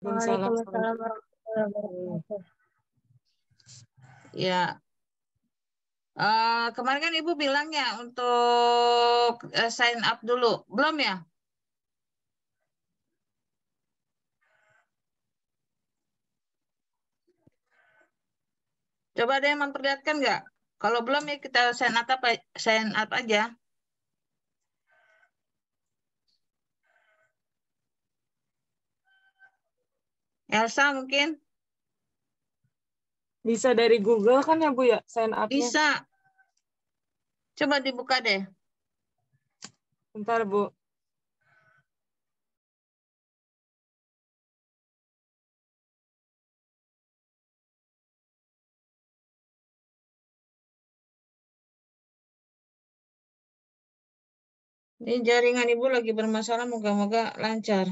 Waalaikumsalam warahmatullahi wabarakatuh. Ya, kemarin kan Ibu bilang ya untuk sign up dulu, belum ya? Coba ada yang memperlihatkan nggak? Kalau belum ya kita sign up aja. Elsa mungkin Bisa dari Google kan ya Bu ya, sign up-nya? bisa. Coba dibuka deh. Bentar Bu. Ini jaringan Ibu lagi bermasalah, moga-moga lancar.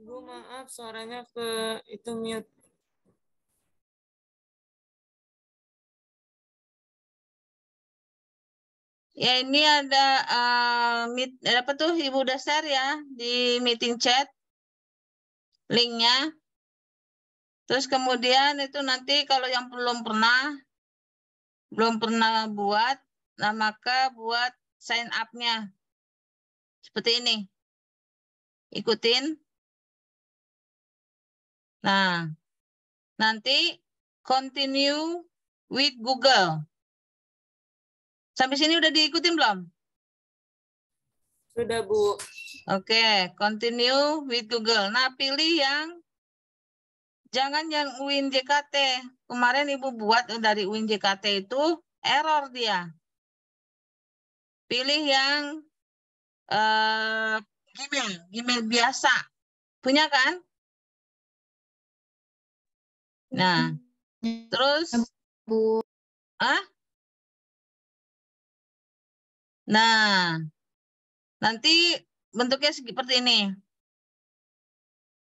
Bu maaf suaranya ke itu mute. Ya ini ada apa tuh Ibu udah share ya di meeting chat linknya. Terus kemudian itu nanti kalau yang belum pernah buat, nah maka buat sign up-nya seperti ini. Ikutin. Nah, nanti continue with Google. Sampai sini udah diikutin belum? Sudah, Bu. Oke, continue with Google. Nah, pilih yang jangan yang UIN JKT. Kemarin Ibu buat dari UIN JKT itu error dia. Pilih yang Gmail biasa. Punya kan? Nah, terus Bu. Nah, nanti bentuknya seperti ini.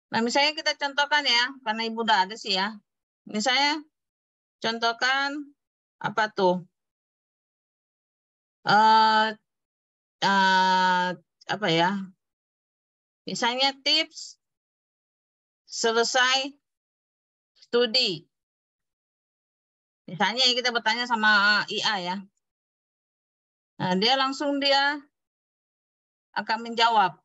Nah, misalnya kita contohkan ya, karena Ibu udah ada sih ya. Misalnya contohkan apa tuh? Apa ya? Misalnya tips selesai studi. Misalnya kita bertanya sama IA ya. Nah, dia akan menjawab.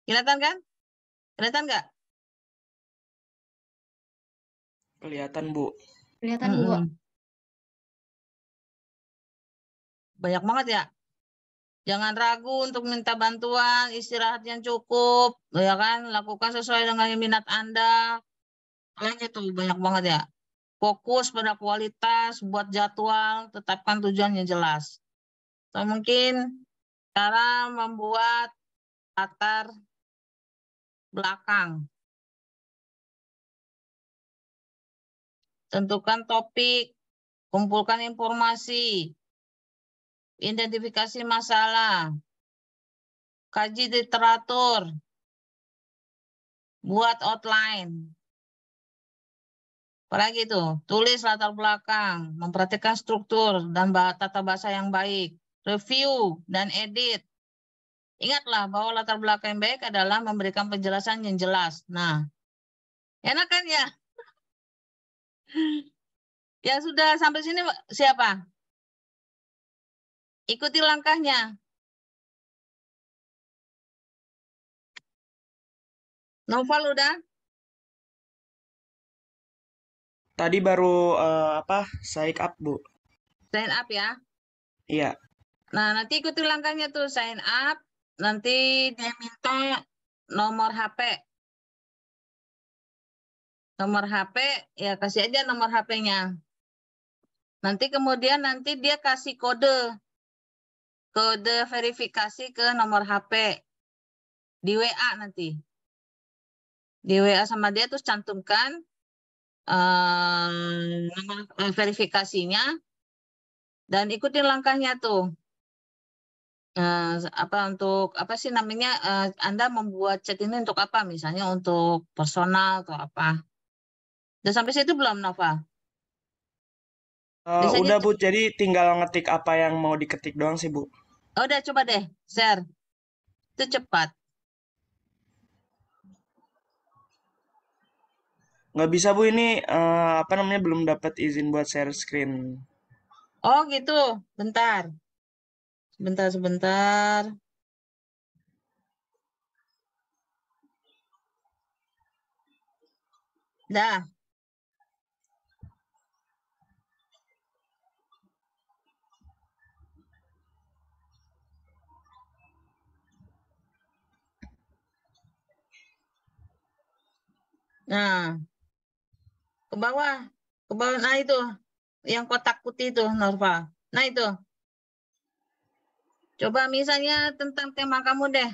Kelihatan kan? Kelihatan nggak? Kelihatan, Bu. Kelihatan, Bu. Banyak banget ya. Jangan ragu untuk minta bantuan, istirahat yang cukup, ya kan? Lakukan sesuai dengan minat Anda. Kayaknya tuh banyak banget ya. Fokus pada kualitas, buat jadwal, tetapkan tujuan yang jelas. Atau mungkin cara membuat latar belakang. Tentukan topik, kumpulkan informasi, identifikasi masalah, kaji literatur, buat outline. Apalagi itu, tulis latar belakang, memperhatikan struktur dan tata bahasa yang baik, review dan edit. Ingatlah bahwa latar belakang yang baik adalah memberikan penjelasan yang jelas. Nah, enak kan ya? Yang sudah sampai sini siapa? Ikuti langkahnya. Novel udah? Tadi baru sign up, Bu. Sign up ya. Iya. Nah, nanti ikuti langkahnya tuh sign up. Nanti dia minta nomor HP. Nomor HP, ya kasih aja nomor HP-nya. Nanti kemudian dia kasih kode. Kode verifikasi ke nomor HP. Di WA nanti. Di WA sama dia terus cantumkan nomor verifikasinya. Dan ikutin langkahnya tuh. Apa sih namanya? Anda membuat chat ini untuk apa? Misalnya untuk personal atau apa? Udah sampai situ belum, Nova? Udah, Bu. Jadi tinggal ngetik apa yang mau diketik doang sih, Bu. Oh, udah, coba deh share. Itu cepat. Nggak bisa, Bu. Ini belum dapat izin buat share screen. Oh gitu, bentar. Sebentar. Dah. Nah, ke bawah. Nah itu, yang kotak putih itu, Norva. Nah itu. Coba misalnya tentang tema kamu deh.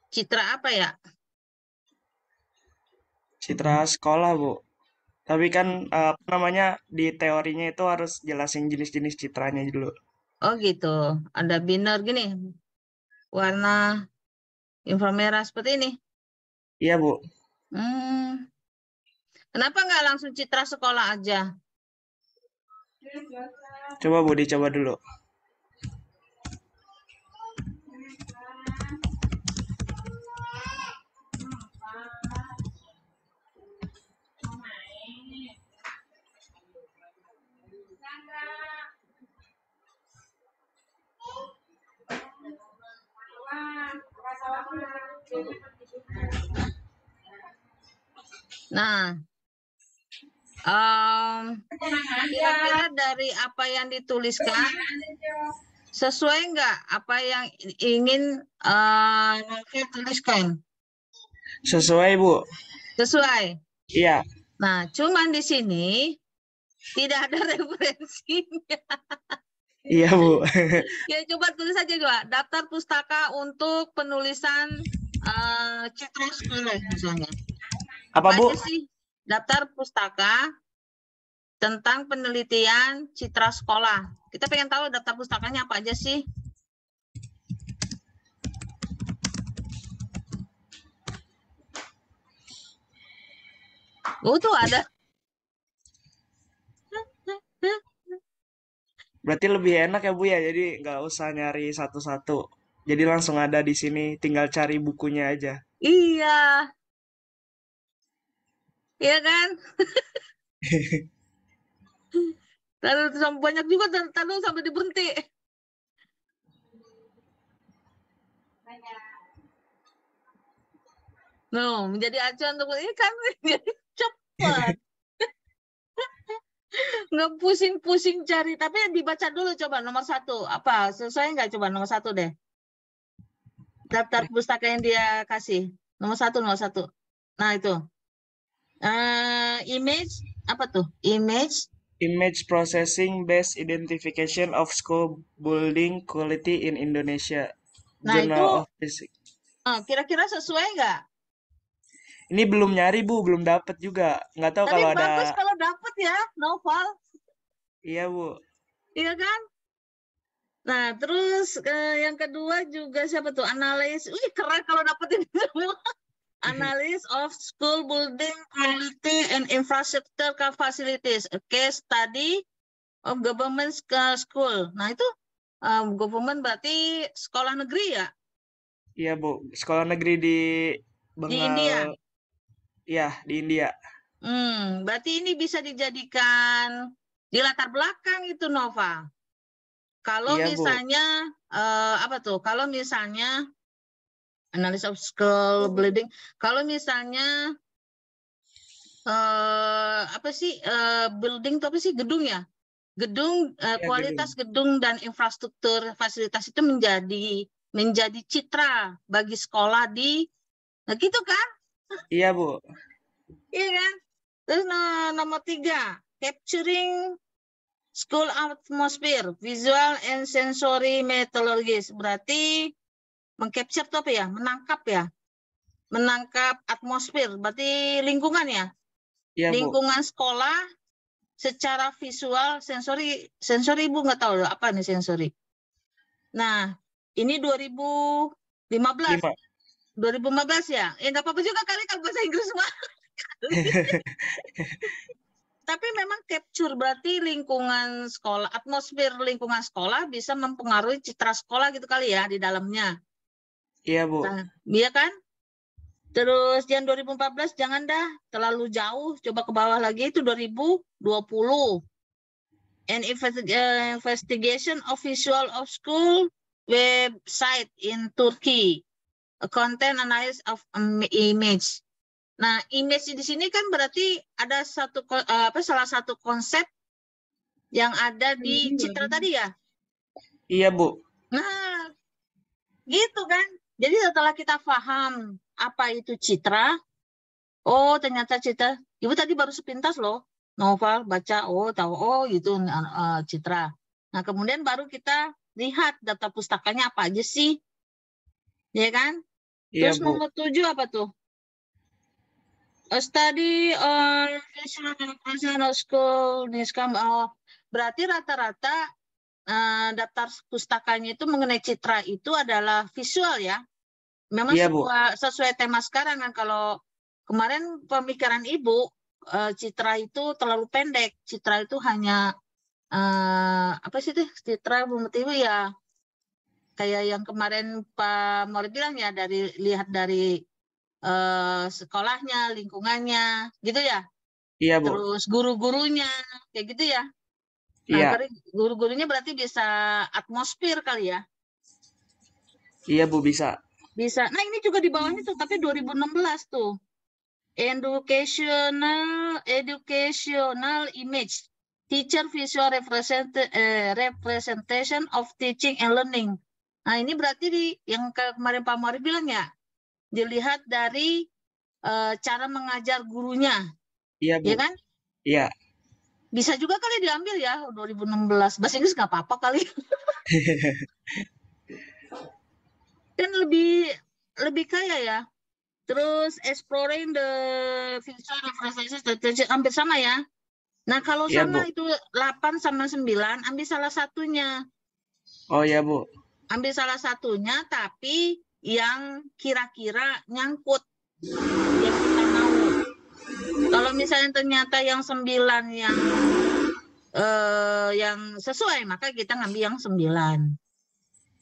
Citra apa ya? Citra sekolah, Bu. Tapi kan di teorinya itu harus jelasin jenis-jenis citranya dulu. Oh gitu. Ada biner gini. Warna inframerah seperti ini. Iya, Bu. Kenapa nggak langsung citra sekolah aja? Coba, Bu, dicoba dulu. Nah, kira-kira dari apa yang dituliskan sesuai nggak apa yang ingin Novel tuliskan? Sesuai, Bu. Sesuai. Iya. Nah, cuman di sini tidak ada referensinya. Iya, Bu. Ya, coba tulis aja coba. Daftar pustaka untuk penulisan citra sekolah misalnya. Apa, Bu? aja sih daftar pustaka tentang penelitian citra sekolah? Kita pengen tahu daftar pustakanya apa aja sih? Oh, tuh ada. Berarti lebih enak ya, Bu ya. Jadi nggak usah nyari satu-satu. Jadi langsung ada di sini, tinggal cari bukunya aja. Iya, iya kan? Lalu banyak juga lalu sampai diberhenti. No, menjadi acuan untuk ini kan jadi cepat. Nggak pusing-pusing cari, tapi dibaca dulu coba nomor 1. Apa, sesuai nggak coba nomor 1 deh. Daftar pustaka yang dia kasih. Nomor 1, nomor 1. Nah, itu. Image, apa tuh? Image Processing Based Identification of School Building Quality in Indonesia. Nah, itu Journal of Physics. kira-kira sesuai nggak? Ini belum nyari, Bu. Belum dapat juga. Nggak tahu Tapi kalau bagus ada. kalau dapet ya, Novel. Iya, Bu. Iya kan? Nah, terus yang kedua juga siapa tuh? Analis. Wih, keren kalau dapet ini semua. Analysis of school building quality and infrastructure facilities. A case study of government school. Nah, itu government berarti sekolah negeri ya? Iya, Bu. Sekolah negeri di Di India. Bengal. Iya, di India. Berarti ini bisa dijadikan di latar belakang itu, Nova. Kalau Iya, Bu. misalnya apa tuh? Kalau misalnya analysis of school building, kalau misalnya apa sih building itu apa sih gedung ya? Gedung Iya, kualitas gedung. gedung dan infrastruktur fasilitas itu menjadi citra bagi sekolah di nah gitu kan? Iya, Bu. Iya kan? Terus nomor 3, capturing school atmosphere, visual and sensory methodologies. Berarti mengcapture itu apa ya? Menangkap ya? Menangkap atmosfer, berarti lingkungan ya? Iya, Bu. Lingkungan sekolah secara visual, sensori Ibu nggak tahu apa nih sensori. Nah, ini 2015. 2015 ya? Ya nggak apa-apa juga kali kalau bahasa Inggris mah. Tapi memang capture berarti lingkungan sekolah, atmosfer lingkungan sekolah bisa mempengaruhi citra sekolah gitu kali ya di dalamnya. Iya, Bu. Nah, iya kan? Terus yang 2014 jangan dah terlalu jauh, coba ke bawah lagi itu 2020. An investigation of visual of school website in Turkey. A content analysis of image. Nah, image di sini kan berarti ada salah satu konsep yang ada di citra tadi ya. Iya, Bu. Nah, gitu kan. Jadi setelah kita paham apa itu citra, oh ternyata citra. Ibu tadi baru sepintas loh, novel baca, oh tahu, oh gitu citra. Nah, kemudian baru kita lihat data pustakanya apa aja sih, ya kan? Iya, Terus Bu. nomor 7 apa tuh? A study on national school berarti rata-rata daftar pustakanya itu mengenai citra itu adalah visual ya. Memang Iya, Bu. sesuai tema sekarang kan. Kalau kemarin pemikiran Ibu citra itu terlalu pendek. Citra itu hanya apa sih tuh citra Bu Ibu ya kayak yang kemarin Pak Mori bilang ya lihat dari sekolahnya, lingkungannya, gitu ya. Iya, Bu. Terus guru-gurunya, kayak gitu ya. Nah, Iya. guru-gurunya berarti bisa atmosfer kali ya. Iya, Bu, bisa. Bisa. Nah, ini juga di bawahnya tuh, tapi 2016 tuh. Educational image. Teacher visual representation of teaching and learning. Nah, ini berarti yang kemarin Pak Mari bilang ya, dilihat dari cara mengajar gurunya. Iya, Bu. Ya kan? Iya. Bisa juga kali diambil ya, 2016. Bahasa Inggris nggak apa-apa kali. Kan lebih kaya ya. Terus exploring the visual representation hampir sama ya. Nah, kalau Iya, Bu. sama itu 8 sama 9, ambil salah satunya. Oh ya, Bu. Ambil salah satunya, tapi yang kira-kira nyangkut. Yang kita mau. Kalau misalnya ternyata yang 9 yang sesuai, maka kita ngambil yang 9.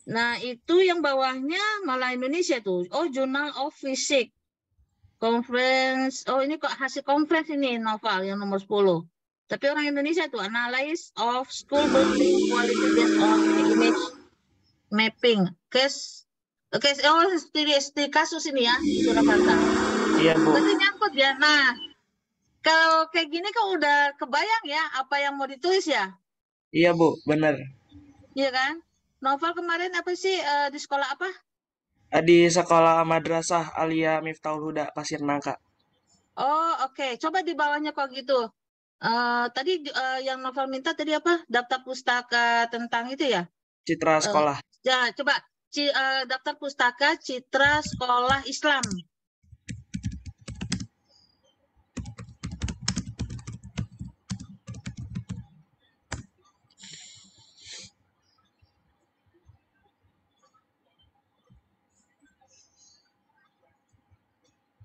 Nah, itu yang bawahnya malah Indonesia tuh. Oh, Journal of Physics. Conference. Oh, ini kok hasil conference ini novel yang nomor 10. Tapi orang Indonesia tuh analysis of school building quality based on image mapping. Studi kasus ini ya di Surakarta. Iya, Bu. Berarti nyangkut ya. Nah, kalau kayak gini kan udah kebayang ya apa yang mau ditulis ya? Iya, Bu, benar. Iya kan? Novel kemarin apa sih di sekolah apa? Di sekolah madrasah Alia Miftahul Huda Pasir Nangka. Oh, oke. Coba di bawahnya kok gitu. Tadi yang novel minta tadi apa? Daftar pustaka tentang itu ya? Citra sekolah. Ya, coba daftar pustaka Citra Sekolah Islam.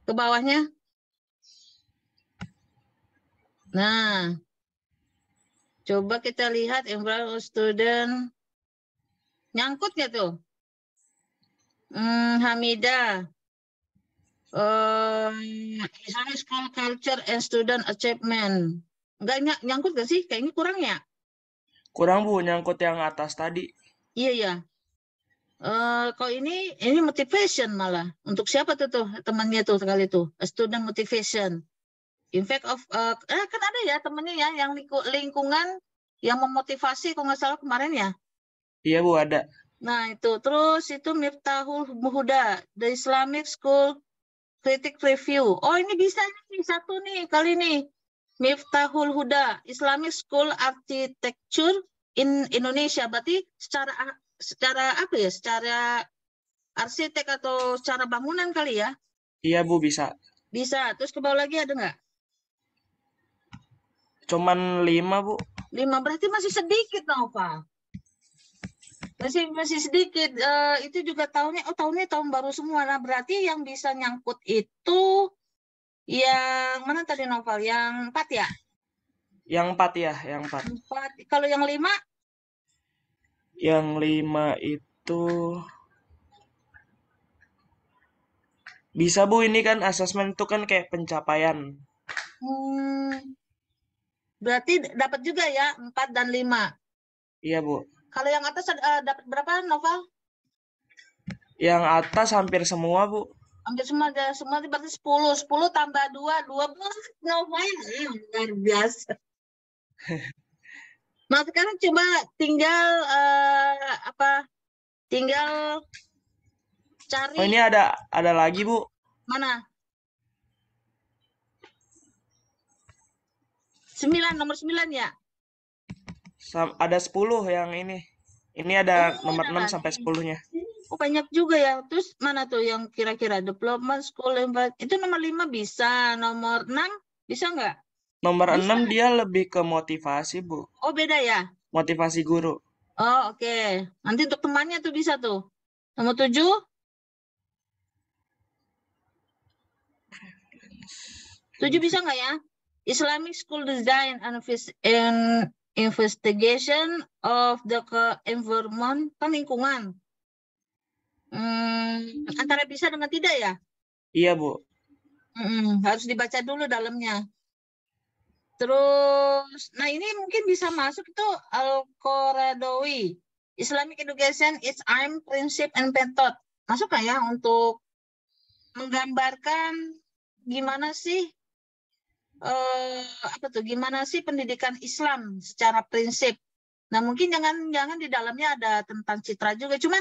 Ke bawahnya. Nah, coba kita lihat enroll student. Nyangkut nggak tuh? Hamidah. Islamic School Culture and Student Achievement. Enggak nyangkut nggak sih? Kayaknya kurang ya? Kurang, Bu, nyangkut yang atas tadi. Iya ya. Kalau ini motivation malah. Untuk siapa tuh temannya tuh sekali tuh? Student motivation. Impact of kan ada ya temennya ya yang lingkungan yang memotivasi kalau nggak salah kemarin ya. Iya, Bu, ada. Nah itu terus itu Miftahul Huda, The Islamic School Critic Review. Oh ini bisa nih satu nih kali ini Miftahul Huda, Islamic School Architecture in Indonesia. Berarti secara apa ya? Secara arsitek atau secara bangunan kali ya? Iya, Bu, bisa. Bisa. Terus ke bawah lagi ada nggak? Cuman 5, Bu. 5 berarti masih sedikit, Nova. Masih sedikit. Itu juga tahunnya tahun baru semua. Nah, berarti yang bisa nyangkut itu yang mana tadi Novel? Yang 4 ya? Yang 4 ya, yang 4. 4. Kalau yang 5? Yang 5 itu bisa, Bu, ini kan asesmen itu kan kayak pencapaian. Berarti dapat juga ya 4 dan 5. Iya, Bu. Kalau yang atas dapat berapa Novel? Yang atas hampir semua, Bu. Hampir semua berarti 10. 10 tambah 2, 12. Novel. Luar biasa. Nah, sekarang coba tinggal tinggal cari. Oh, ini ada lagi, Bu. Mana? 9, nomor 9 ya? Ada 10 yang ini. Ini ada nomor 6 sampai 10-nya. Oh, banyak juga ya. Terus mana tuh yang kira-kira development school itu nomor 5 bisa, nomor 6 bisa nggak? Nomor 6 dia lebih ke motivasi, Bu. Oh, beda ya? Motivasi guru. Oh, oke. Nanti untuk temannya tuh bisa tuh. Nomor 7? 7 bisa nggak ya? Islamic School Design and Investigation of the Environment, kan lingkungan. Antara bisa dengan tidak ya? Iya, Bu. Harus dibaca dulu dalamnya. Terus, nah ini mungkin bisa masuk itu Al-Qaradowi. Islamic Education, its aim, principle, and method. Masuk nggak ya untuk menggambarkan gimana sih apa tuh? Gimana sih pendidikan Islam secara prinsip? Nah, mungkin jangan di dalamnya ada tentang citra juga. Cuman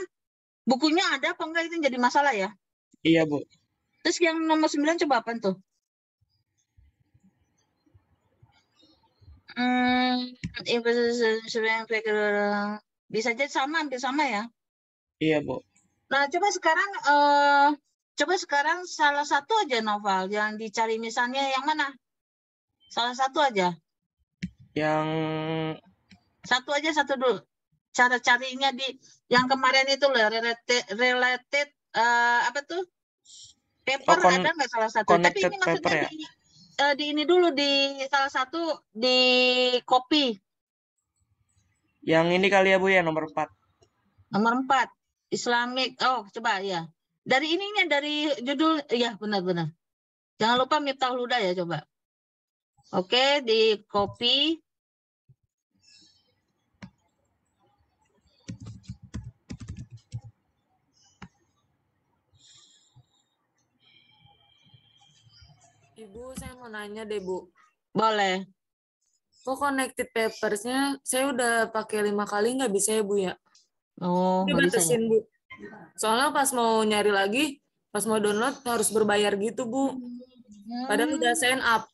bukunya ada apa enggak itu yang jadi masalah ya. Iya, Bu. Terus yang nomor 9 coba apa tuh? Bisa jadi sama, hampir sama ya. Iya, Bu. Nah, coba sekarang salah satu aja novel yang dicari, misalnya yang mana? Salah satu aja. Yang Satu dulu. Cara carinya di yang kemarin itu loh, related apa tuh? Paper ada nggak salah satu? Tapi connected ini paper maksudnya ya. di ini dulu, di salah satu di copy Yang ini kali ya, Bu, ya, nomor 4. nomor 4 Islamic. Oh, coba ya. Dari ininya, dari judul, ya benar-benar. Jangan lupa Miftahul Huda ya, coba. Oke, di copy. Ibu, saya mau nanya deh, Bu. Boleh. Kok connected papers-nya saya udah pakai 5 kali nggak bisa ya, Bu ya? Oh, nggak bisa ya. Dibatasin, Bu. Soalnya pas mau nyari lagi, pas mau download harus berbayar gitu, Bu. Padahal udah sign up.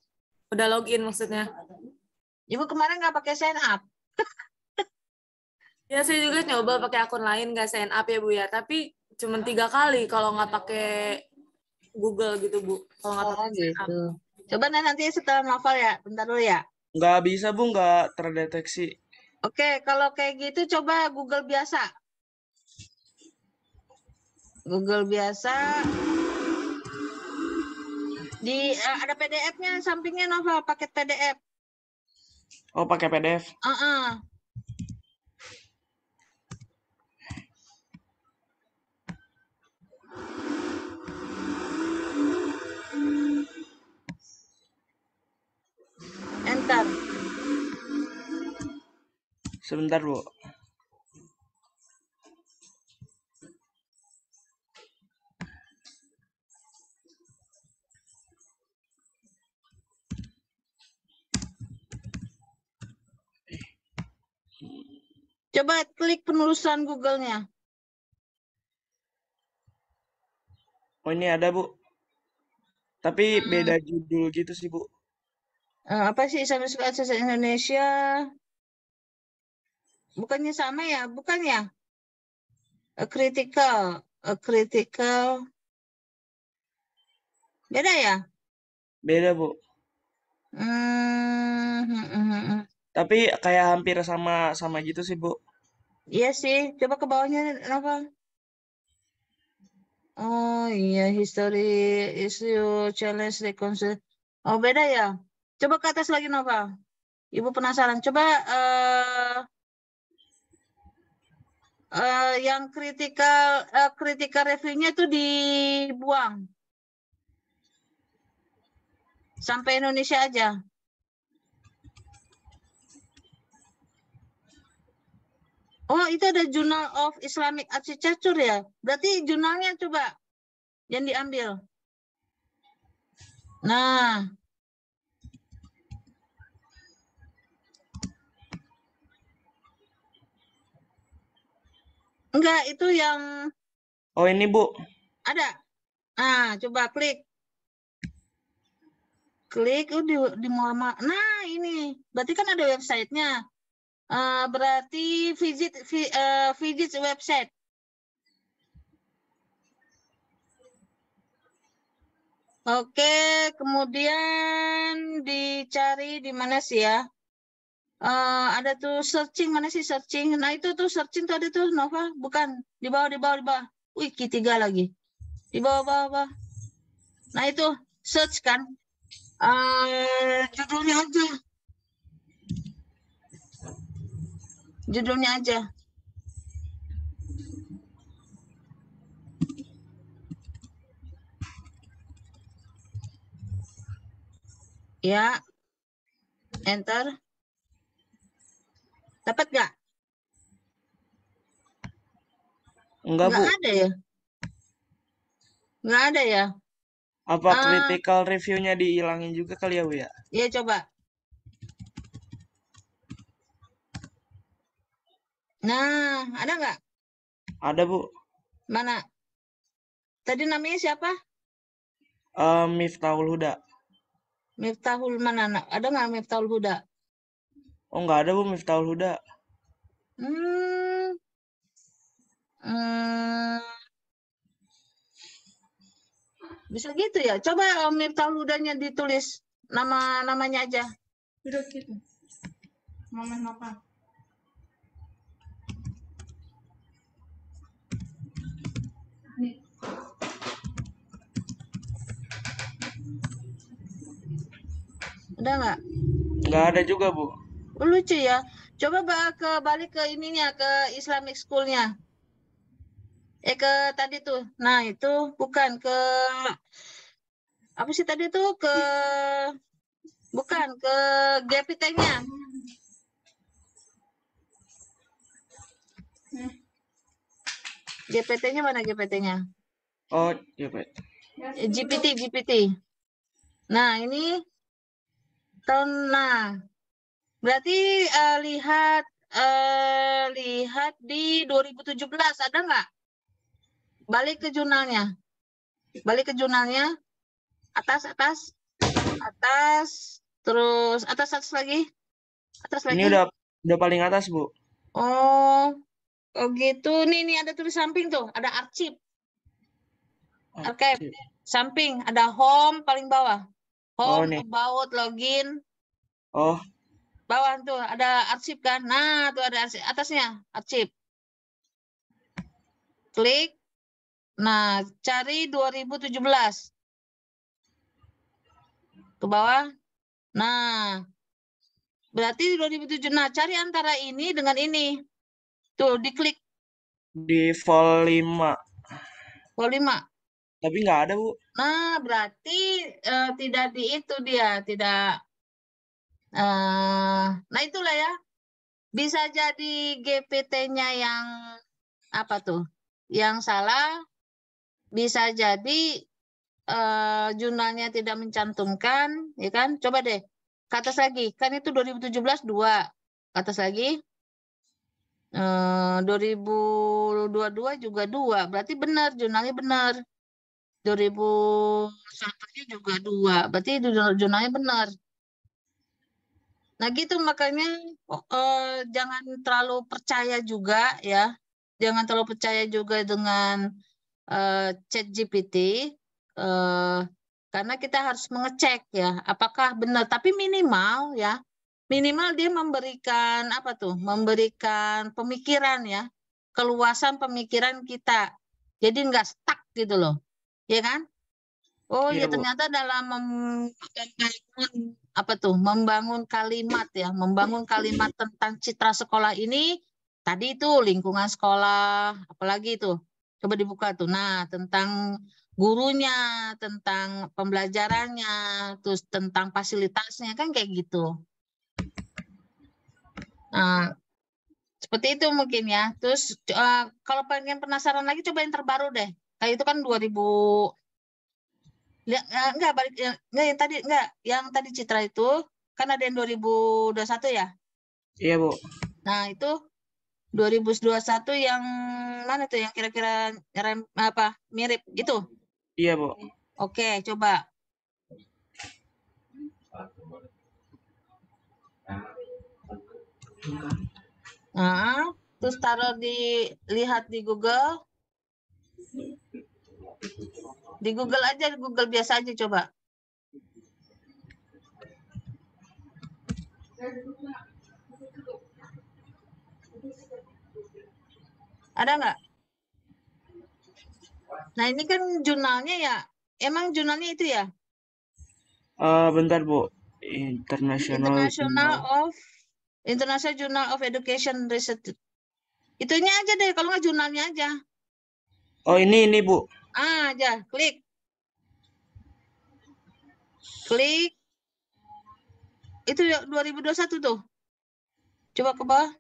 Udah login maksudnya. Ibu kemarin nggak pakai sign up. Ya, saya juga nyoba pakai akun lain nggak sign up ya, Bu ya. Tapi cuma 3 kali kalau nggak pakai Google gitu, Bu. Kalau nggak pakai sign up. Gitu. Coba nanti setelah novel ya. Bentar dulu ya. Nggak bisa, Bu, nggak terdeteksi. Oke, kalau kayak gitu coba Google biasa. Google biasa. Ada PDF-nya sampingnya novel, paket PDF. Oh, pakai PDF. Enter. Sebentar, Bu. Coba klik penelusuran Google-nya. Oh, ini ada, Bu. Tapi beda judul gitu sih, Bu. Apa sih Islamic Access Indonesia? Bukannya sama ya? Bukan ya? Critical. Critical. Beda ya? Beda, Bu. Tapi kayak hampir sama gitu sih, Bu. Iya sih. Coba ke bawahnya apa? Oh iya, history issue challenge reconcile. Oh beda ya? Coba ke atas lagi Nova. Ibu penasaran. Coba yang critical review-nya itu dibuang. Sampai Indonesia aja. Oh, itu ada Journal of Islamic Architecture ya? Berarti jurnalnya coba yang diambil. Nah. Enggak, itu yang... Oh, ini, Bu. Ada. Nah, coba klik. Klik, di Muhammad. Nah, ini. Berarti kan ada websitenya. Berarti visit website. Oke, kemudian dicari di mana sih ya? Ada tuh searching, mana sih searching? Nah, itu tuh searching tuh ada tuh Nova, bukan. Di bawah, di bawah, di bawah. Wih, Q3 lagi. Di bawah, bawah, bawah. Nah, itu search kan. Judulnya aja. Judulnya aja. Ya. Enter. Dapat nggak? Enggak, Bu. Nggak ada ya? Nggak ada ya? Apa Ah, critical review-nya dihilangin juga kali ya, Bu ya? ya coba. Nah, ada nggak? Ada, Bu. Mana? Tadi namanya siapa? Miftahul Huda. Miftahul mana? Ada nggak Miftahul Huda? Oh, nggak ada, Bu, Miftahul Huda. Hmm, hmm, bisa gitu ya? Coba Miftahul Hudanya ditulis namanya aja. Udah gitu. Mama apa? Nih. Udah nggak? Nggak ada juga, Bu. Lucu ya. Coba balik ke ininya, ke Islamic School-nya. Ke tadi tuh. Nah, itu bukan ke apa sih tadi tuh bukan ke GPT-nya. GPT-nya mana GPT-nya? Oh, iya, Pak. GPT. Nah, ini berarti lihat di 2017 ada nggak? Balik ke jurnalnya. Atas, terus atas lagi. Ini udah paling atas, Bu. Oh, oh gitu. Nih ada tulis samping tuh, ada arsip. Archive. Samping ada home paling bawah. Home, nih. about, login. Oh, Bawah tuh ada arsip kan. Nah, tuh ada arsip. Atasnya arsip. Klik. Nah, cari 2017. Ke bawah. Nah, berarti 2007. Nah, cari antara ini dengan ini. Tuh, diklik di vol 5. vol 5. Tapi nggak ada, Bu. Nah, berarti tidak di itu dia, tidak. Nah, itulah ya. Bisa jadi GPT-nya yang apa tuh? Yang salah, bisa jadi jurnalnya tidak mencantumkan, ya kan? Coba deh, ke atas lagi. Kan itu 2017 2. Ke atas lagi. 2022 juga 2. Berarti benar, jurnalnya benar. 2001 juga 2. Berarti jurnalnya benar. Nah gitu makanya jangan terlalu percaya juga ya. Jangan terlalu percaya juga dengan ChatGPT. Karena kita harus mengecek ya apakah benar. Tapi minimal ya. Minimal dia memberikan apa tuh? Memberikan pemikiran ya. Keluasan pemikiran kita. Jadi nggak stuck gitu loh. Ya kan? Oh Iya, ya Bu. ternyata dalam membangun apa tuh? Membangun kalimat ya, membangun kalimat tentang citra sekolah ini tadi itu lingkungan sekolah, apalagi itu. Coba dibuka tuh. Nah, tentang gurunya, tentang pembelajarannya, terus tentang fasilitasnya kan kayak gitu. Nah, seperti itu mungkin ya. Terus kalau pengen penasaran lagi coba yang terbaru deh. Kayak itu kan 2000. Enggak balik enggak yang tadi Citra itu kan ada yang 2021 ya. Iya, Bu. Nah, itu 2021 yang mana tuh yang kira-kira apa mirip itu. Iya, Bu. Oke, coba. Nah, terus lihat di Google. Di Google aja, di Google biasa aja coba. Ada nggak? Nah, ini kan jurnalnya ya. Emang jurnalnya itu ya? Bentar, Bu. International Journal of Education Research. Itunya aja deh, kalau nggak jurnalnya aja. Oh, ini, Bu. Aja, klik. Klik. Itu 2021 tuh. Coba ke bawah.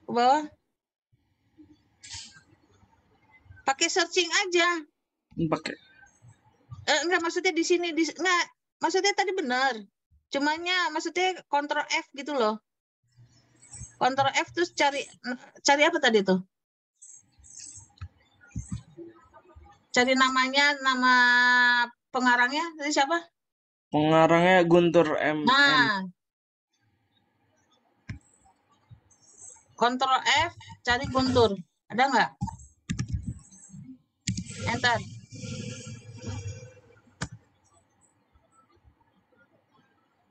Ke bawah. Pakai searching aja. Pakai. Enggak, maksudnya di sini enggak, maksudnya tadi benar. Cumanya maksudnya Ctrl F gitu loh. Ctrl F terus cari apa tadi tuh? Cari namanya, nama pengarangnya tadi siapa? Pengarangnya Guntur M. Nah, Ctrl F, cari Guntur. Ada nggak? Enter.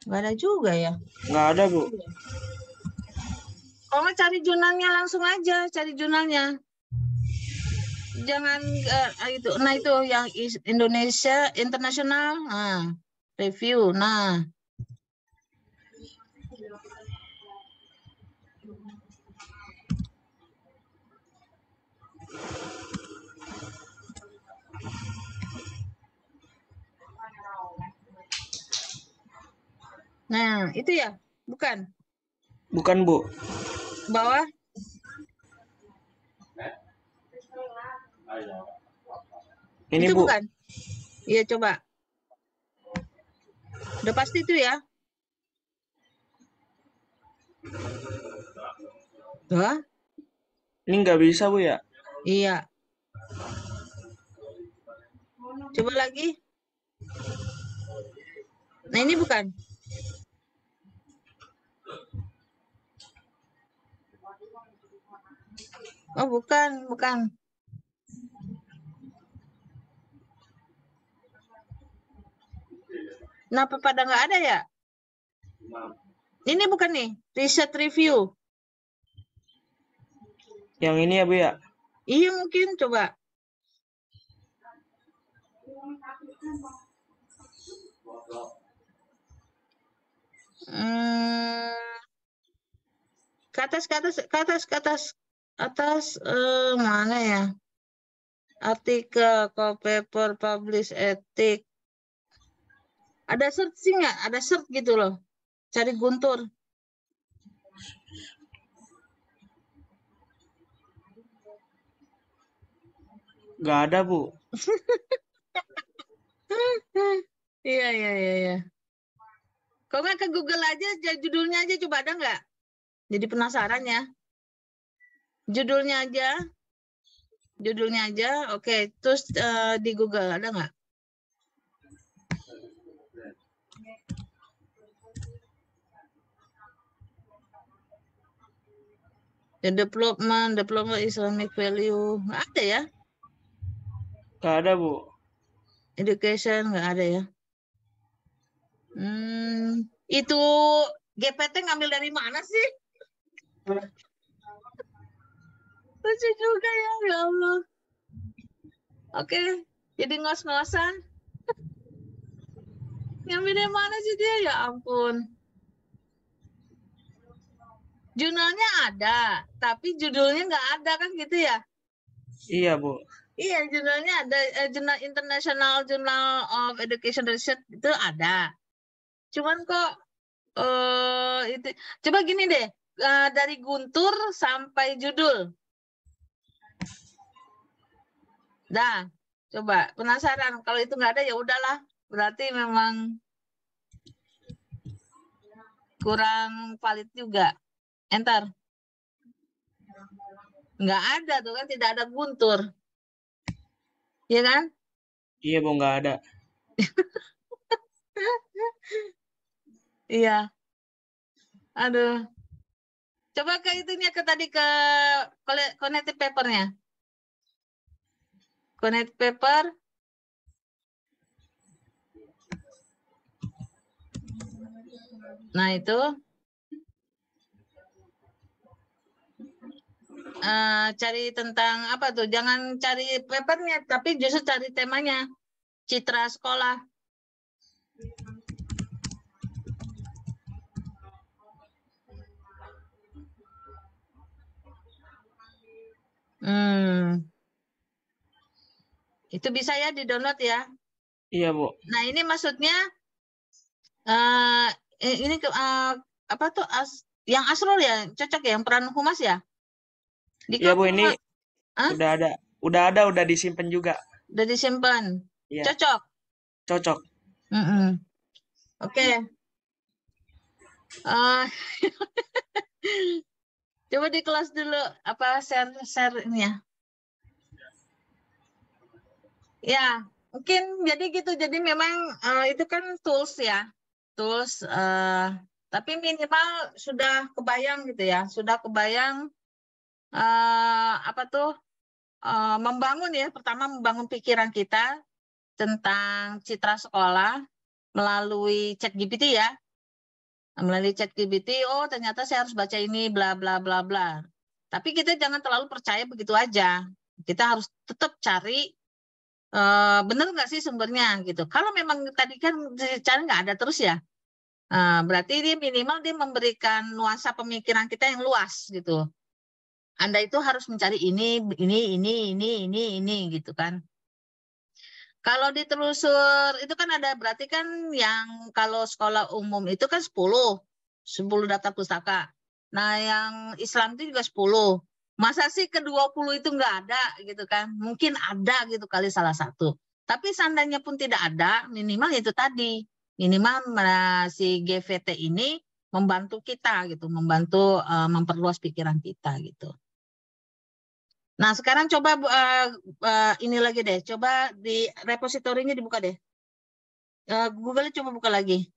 Nggak ada juga ya. Nggak ada, Bu. Kalau nggak cari jurnalnya langsung aja, cari jurnalnya. Jangan itu. Nah, itu yang Indonesia International. Nah, review. Nah. Nah, itu ya? Bukan? Bukan, Bu. Bawah? Ini, Itu Bu. bukan? Iya, coba. Udah pasti itu ya? Wah? Ini nggak bisa, Bu, ya? Iya. Coba lagi. Nah, ini bukan? Oh, bukan, bukan. Kenapa pada nggak ada ya? Ini bukan nih, research review. Yang ini ya, Bu, ya? Iya, mungkin. Coba. Ke atas, mana ya? Artikel, call paper, publish, etik. Ada searching nggak? Ada search gitu loh. Cari Guntur. Nggak ada, Bu. Iya, iya, iya, iya. Kalau nggak ke Google aja, judulnya aja coba, ada nggak? Jadi penasaran ya. Judulnya aja. Judulnya aja, oke. Terus di Google, ada nggak? The development Islamic value. Nggak ada ya? Nggak ada, Bu. Education, nggak ada ya? Itu GPT ngambil dari mana sih? Lucu juga ya, ya Allah. Oke, jadi ngos-ngosan. Ngambil dari mana sih dia? Ya ampun. Jurnalnya ada, tapi judulnya nggak ada kan gitu ya? Iya, Bu. Iya, jurnalnya ada, jurnal International Journal of Education Research itu ada. Cuman kok itu, coba gini deh, dari Guntur sampai judul. Dah, coba penasaran. Kalau itu nggak ada ya udahlah, berarti memang kurang valid juga. Enter. Nggak ada tuh kan, tidak ada Guntur. Iya kan? Iya, Bu, nggak ada. Iya. Aduh. Coba ke itunya, ke tadi ke connected papernya. Connected paper. Nah, itu. Cari tentang apa tuh? Jangan cari papernya, tapi justru cari temanya. Citra sekolah. Itu bisa ya di-download ya. Iya, Bu. Nah, ini maksudnya ini apa tuh, yang Asrul ya, cocok ya, yang peran humas ya. Iya, Bu, ini udah ada. udah disimpan juga. Udah disimpan. Iya, Cocok. cocok. Oke. Ah, coba di kelas dulu apa share ini ya. Ya, mungkin jadi gitu. Jadi memang itu kan tools ya. Tools tapi minimal sudah kebayang gitu ya. Sudah kebayang apa tuh membangun ya. Pertama membangun pikiran kita tentang citra sekolah melalui ChatGPT ya. Melalui ChatGPT, oh ternyata saya harus baca ini bla bla bla bla. Tapi kita jangan terlalu percaya begitu aja. Kita harus tetap cari benar nggak sih sumbernya gitu. Kalau memang tadi kan cari nggak ada terus ya, berarti dia minimal dia memberikan nuansa pemikiran kita yang luas gitu. Anda itu harus mencari ini gitu kan. Kalau ditelusur itu kan ada berarti kan yang kalau sekolah umum itu kan 10 daftar pustaka. Nah yang Islam itu juga 10. Masa sih ke-20 itu nggak ada gitu kan? Mungkin ada gitu kali salah satu. Tapi seandainya pun tidak ada, minimal itu tadi. Minimal si GVT ini membantu kita gitu, membantu memperluas pikiran kita gitu. Nah, sekarang coba ini lagi deh. Coba di repositorinya dibuka deh. Google coba buka lagi.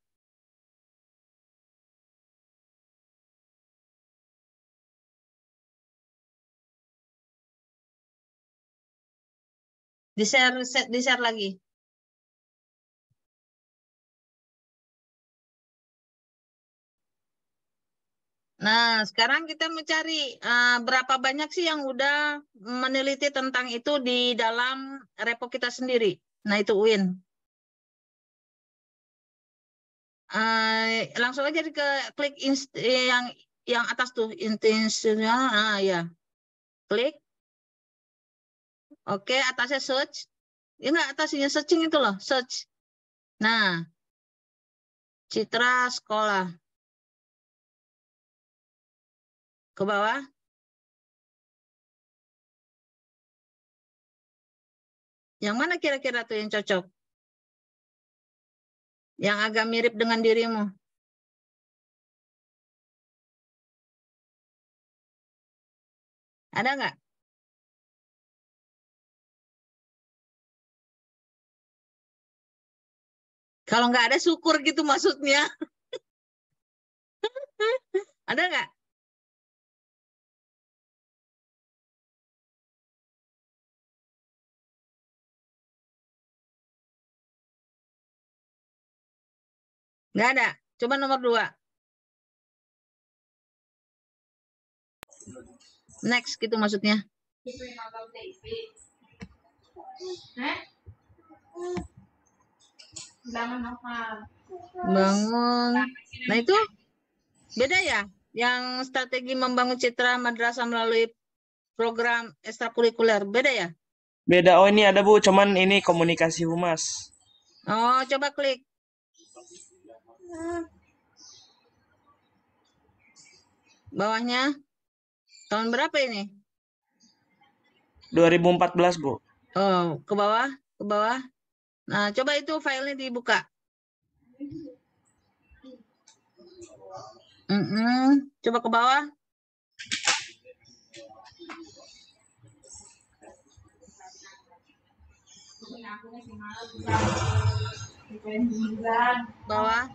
Di-share lagi. Nah, sekarang kita mencari berapa banyak sih yang udah meneliti tentang itu di dalam repo kita sendiri. Nah, itu Win. Langsung aja ke klik yang atas tuh intensinya. Ya. Klik. Oke, atasnya search. Ya enggak, atasnya searching itu loh, search. Nah, citra sekolah. Ke bawah. Yang mana kira-kira tuh yang cocok? Yang agak mirip dengan dirimu. Ada nggak? Kalau nggak ada syukur gitu maksudnya. Ada nggak? Nggak ada. Coba nomor 2. Next gitu maksudnya. Bangun. Nah itu beda ya. Yang strategi membangun citra madrasah melalui program ekstrakurikuler. Beda ya? Beda. Oh ini ada Bu, cuman ini komunikasi humas. Oh coba klik. Bawahnya. Tahun berapa ini? 2014 Bu. Oh, ke bawah, ke bawah. Nah, coba itu filenya dibuka. Coba ke bawah. Bawah.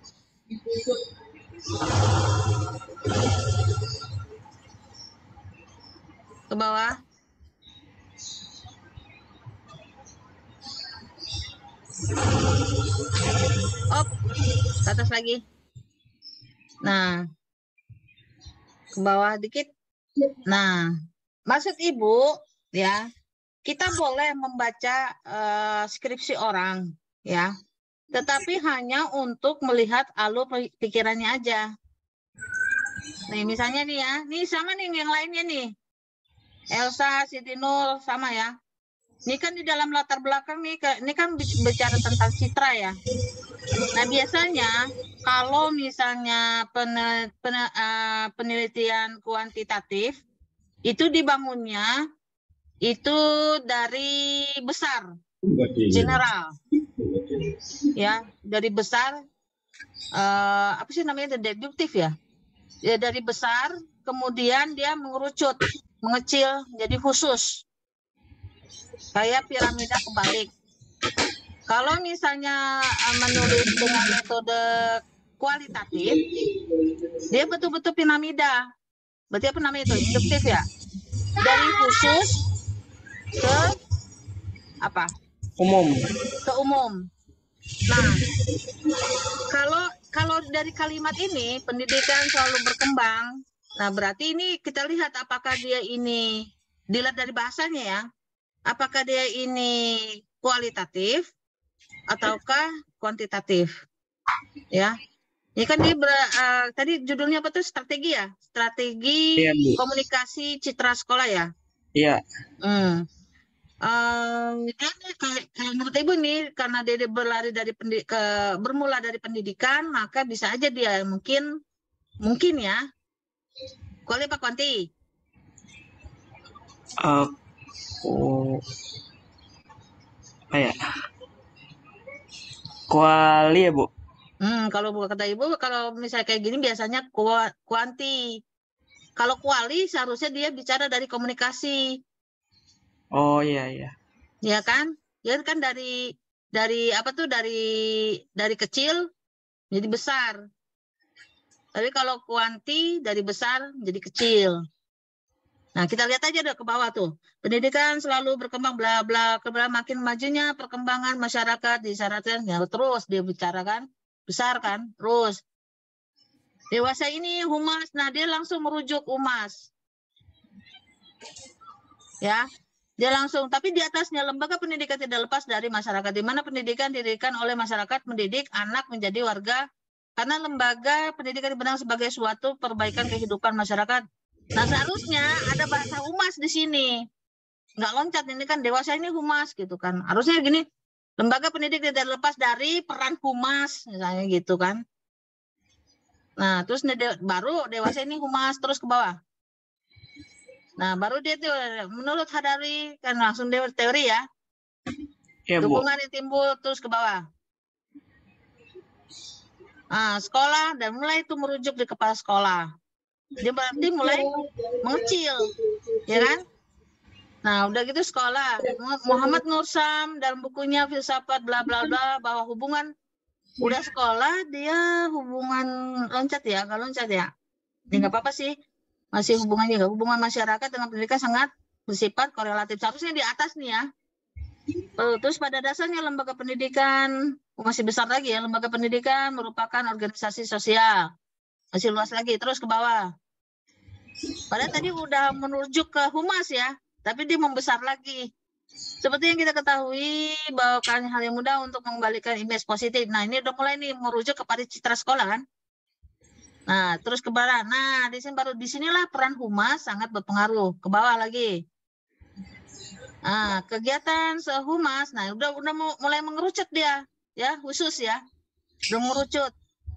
Ke bawah. Op, ke atas lagi. Nah, ke bawah dikit. Nah, maksud Ibu ya, kita boleh membaca skripsi orang ya, tetapi hanya untuk melihat alur pikirannya aja. Nih misalnya nih ya, nih sama nih yang lainnya nih. Elsa, Siti Nur sama ya. Ini kan di dalam latar belakang nih, ini kan bicara tentang citra ya. Nah biasanya kalau misalnya penelitian kuantitatif itu dibangunnya itu dari besar, general, ya, dari besar, apa sih namanya, deduktif ya, ya dari besar, kemudian dia mengerucut, mengecil, jadi khusus, kayak piramida kebalik. Kalau misalnya menulis dengan metode kualitatif, dia betul-betul piramida. Berarti apa namanya itu? Induktif ya. Dari khusus ke apa? Umum. Ke umum. Nah, kalau dari kalimat ini pendidikan selalu berkembang. Nah, berarti ini kita lihat apakah dia ini dilihat dari bahasanya ya. Apakah dia ini kualitatif ataukah kuantitatif? Ya. Ini kan dia tadi judulnya apa tuh, strategi ya? Strategi Iya, Bu. komunikasi citra sekolah ya? Iya. Kalau menurut Ibu nih, karena dia berlari dari bermula dari pendidikan, maka bisa aja dia mungkin ya, kuali apa kuanti? Apa ya? Kuali ya, Bu? Kalau kata Ibu, kalau misalnya kayak gini biasanya kuanti. Kalau kuali seharusnya dia bicara dari komunikasi. Oh iya. Ya kan? Ya kan dari apa tuh, dari kecil jadi besar. Tapi kalau kuanti dari besar jadi kecil. Nah, kita lihat aja deh ke bawah tuh. Pendidikan selalu berkembang bla bla, makin majunya perkembangan masyarakat disyaratkan ya, terus dia bicarakan besar kan, terus dewasa ini humas. Nah, dia langsung merujuk humas. Ya. Dia langsung, tapi di atasnya lembaga pendidikan tidak lepas dari masyarakat, di mana pendidikan didirikan oleh masyarakat mendidik anak menjadi warga, karena lembaga pendidikan dibenang sebagai suatu perbaikan kehidupan masyarakat. Nah, seharusnya ada bahasa humas di sini. Nggak loncat, ini kan dewasa ini humas gitu kan. Harusnya gini, lembaga pendidikan tidak lepas dari peran humas, misalnya gitu kan. Nah, terus baru dewasa ini humas, terus ke bawah. Nah, baru dia tuh menurut Hadari kan langsung dia teori ya. Iya, Bu. Dukungan yang timbul terus ke bawah. Nah, sekolah dan mulai itu merujuk di kepala sekolah. Dia berarti mulai mengecil, ya kan? Nah, udah gitu sekolah. Muhammad Nursam dalam bukunya Filsafat bla bla bla bahwa hubungan udah sekolah dia hubungan loncat ya, nggak loncat ya. Ya nggak apa-apa sih. Masih hubungannya nggak, hubungan masyarakat dengan pendidikan sangat bersifat korelatif. Seharusnya di atas nih ya. Terus pada dasarnya lembaga pendidikan masih besar lagi ya, lembaga pendidikan merupakan organisasi sosial. Masih luas lagi, terus ke bawah. Padahal tadi udah menuju ke humas ya, tapi dia membesar lagi. Seperti yang kita ketahui bahwa hal yang mudah untuk mengembalikan image positif. Nah, ini udah mulai nih merujuk kepada citra sekolah kan. Nah, terus ke bawah. Nah, di sinilah peran humas sangat berpengaruh. Ke bawah lagi. Nah, kegiatan sehumas, nah udah mulai mengerucut dia, ya khusus ya, udah mengerucut.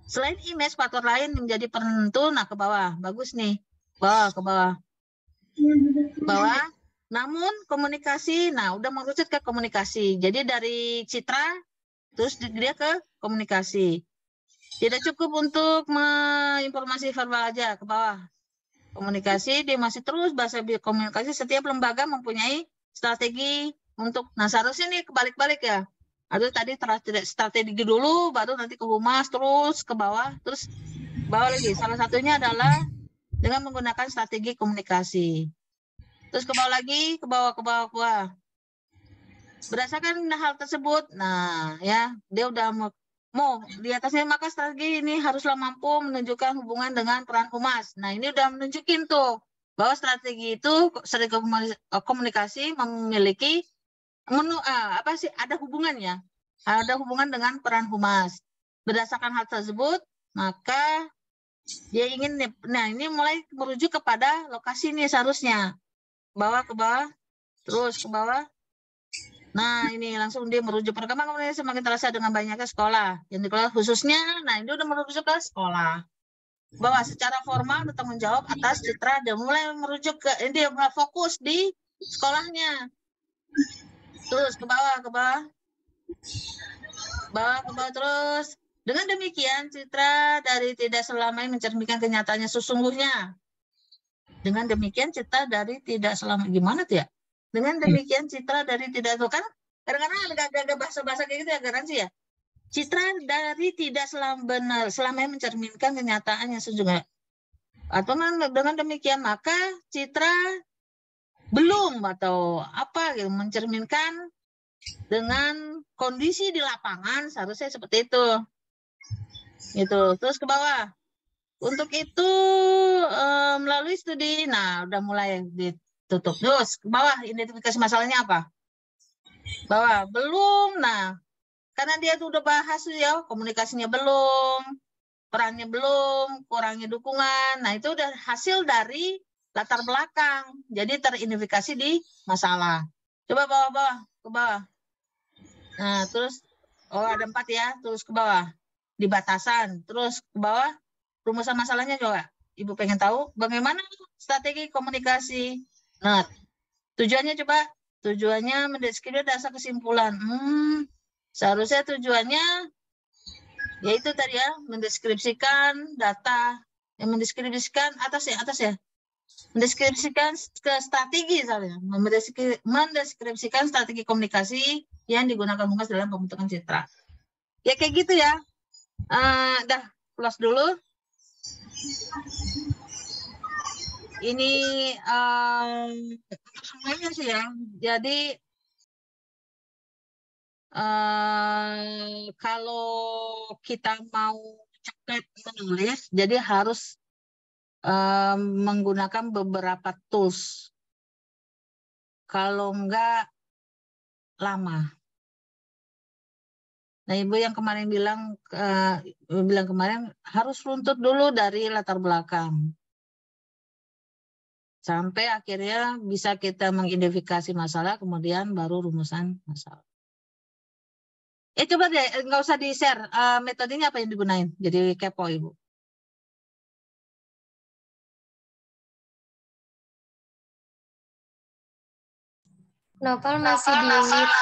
Selain image, faktor lain menjadi penentu. Nah, ke bawah, bagus nih, ke bawah. Namun komunikasi, nah udah mengerucut ke komunikasi. Jadi dari citra, terus dia ke komunikasi. Tidak cukup untuk informasi verbal aja, ke bawah. Komunikasi, dia masih terus bahasa komunikasi. Setiap lembaga mempunyai strategi untuk, nah seharusnya nih kebalik-balik ya. Atau tadi strategi dulu, baru nanti ke humas, terus ke bawah, terus bawah lagi. Salah satunya adalah dengan menggunakan strategi komunikasi. Terus ke bawah lagi, ke bawah. Berdasarkan hal tersebut, nah ya, dia udah mau di atasnya, maka strategi ini haruslah mampu menunjukkan hubungan dengan peran humas. Nah, ini udah menunjukin tuh bahwa strategi itu, strategi komunikasi memiliki ada hubungannya, ada hubungan dengan peran humas. Berdasarkan hal tersebut, maka dia ingin, nah ini mulai merujuk kepada lokasi nih seharusnya, ke bawah, terus ke bawah. Nah, ini langsung dia merujuk perkembangan komunikasi semakin terasa dengan banyaknya sekolah yang dikelola khususnya. Nah, ini udah merujuk ke sekolah. Bahwa secara formal bertanggung jawab atas citra dan mulai merujuk ke, ini dia fokus di sekolahnya. Terus ke bawah, ke bawah. Bawah, ke bawah terus. Dengan demikian, citra dari tidak selamanya mencerminkan kenyataannya sesungguhnya. Dengan demikian, citra dari tidak selamanya. Gimana tuh ya? Dengan demikian, citra dari tidak... Kan kadang-kadang ada bahasa-bahasa kayak gitu ya, garansi ya. Citra dari tidak selamanya mencerminkan kenyataan yang sesungguhnya. Atau dengan demikian, maka citra belum atau apa gitu, mencerminkan dengan kondisi di lapangan seharusnya seperti itu. Gitu. Terus ke bawah. Untuk itu melalui studi, nah udah mulai ditutup. Terus ke bawah, identifikasi masalahnya apa? Bawah, belum. Nah, karena dia tuh udah bahas ya, komunikasinya belum, perannya belum, kurangnya dukungan. Nah, itu udah hasil dari latar belakang. Jadi teridentifikasi di masalah. Coba bawah-bawah, ke bawah. Nah, terus, oh ada 4 ya, terus ke bawah. Di batasan, terus ke bawah, rumusan masalahnya coba. Ibu pengen tahu bagaimana strategi komunikasi. Nah, tujuannya coba, tujuannya mendeskripsikan dasar kesimpulan. Seharusnya tujuannya, yaitu tadi ya, mendeskripsikan data, yang mendeskripsikan atas ya, mendeskripsikan ke strategi misalnya, mendeskripsikan strategi komunikasi yang digunakan Humas dalam pembentukan citra. Ya kayak gitu ya. Dah, close dulu. Ini untuk semuanya sih ya. Jadi kalau kita mau cepat menulis, jadi harus menggunakan beberapa tools. Kalau enggak lama. Nah, Ibu yang kemarin bilang kemarin harus runtut dulu dari latar belakang. Sampai akhirnya bisa kita mengidentifikasi masalah, kemudian baru rumusan masalah. Coba deh, nggak usah di-share. Metodenya apa yang digunain? Jadi kepo, Ibu. Novel masih di mute.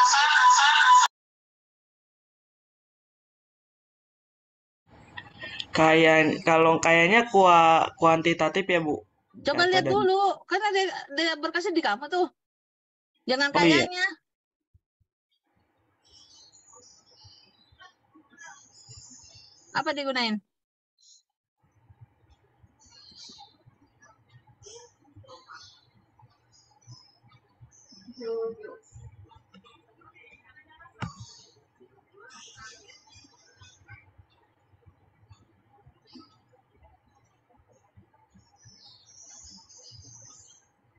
Kayaknya kuantitatif ya, Bu. Coba Data lihat dan dulu, kan ada berkasnya di kamu tuh. Jangan Oh iya. kayaknya. Apa digunain?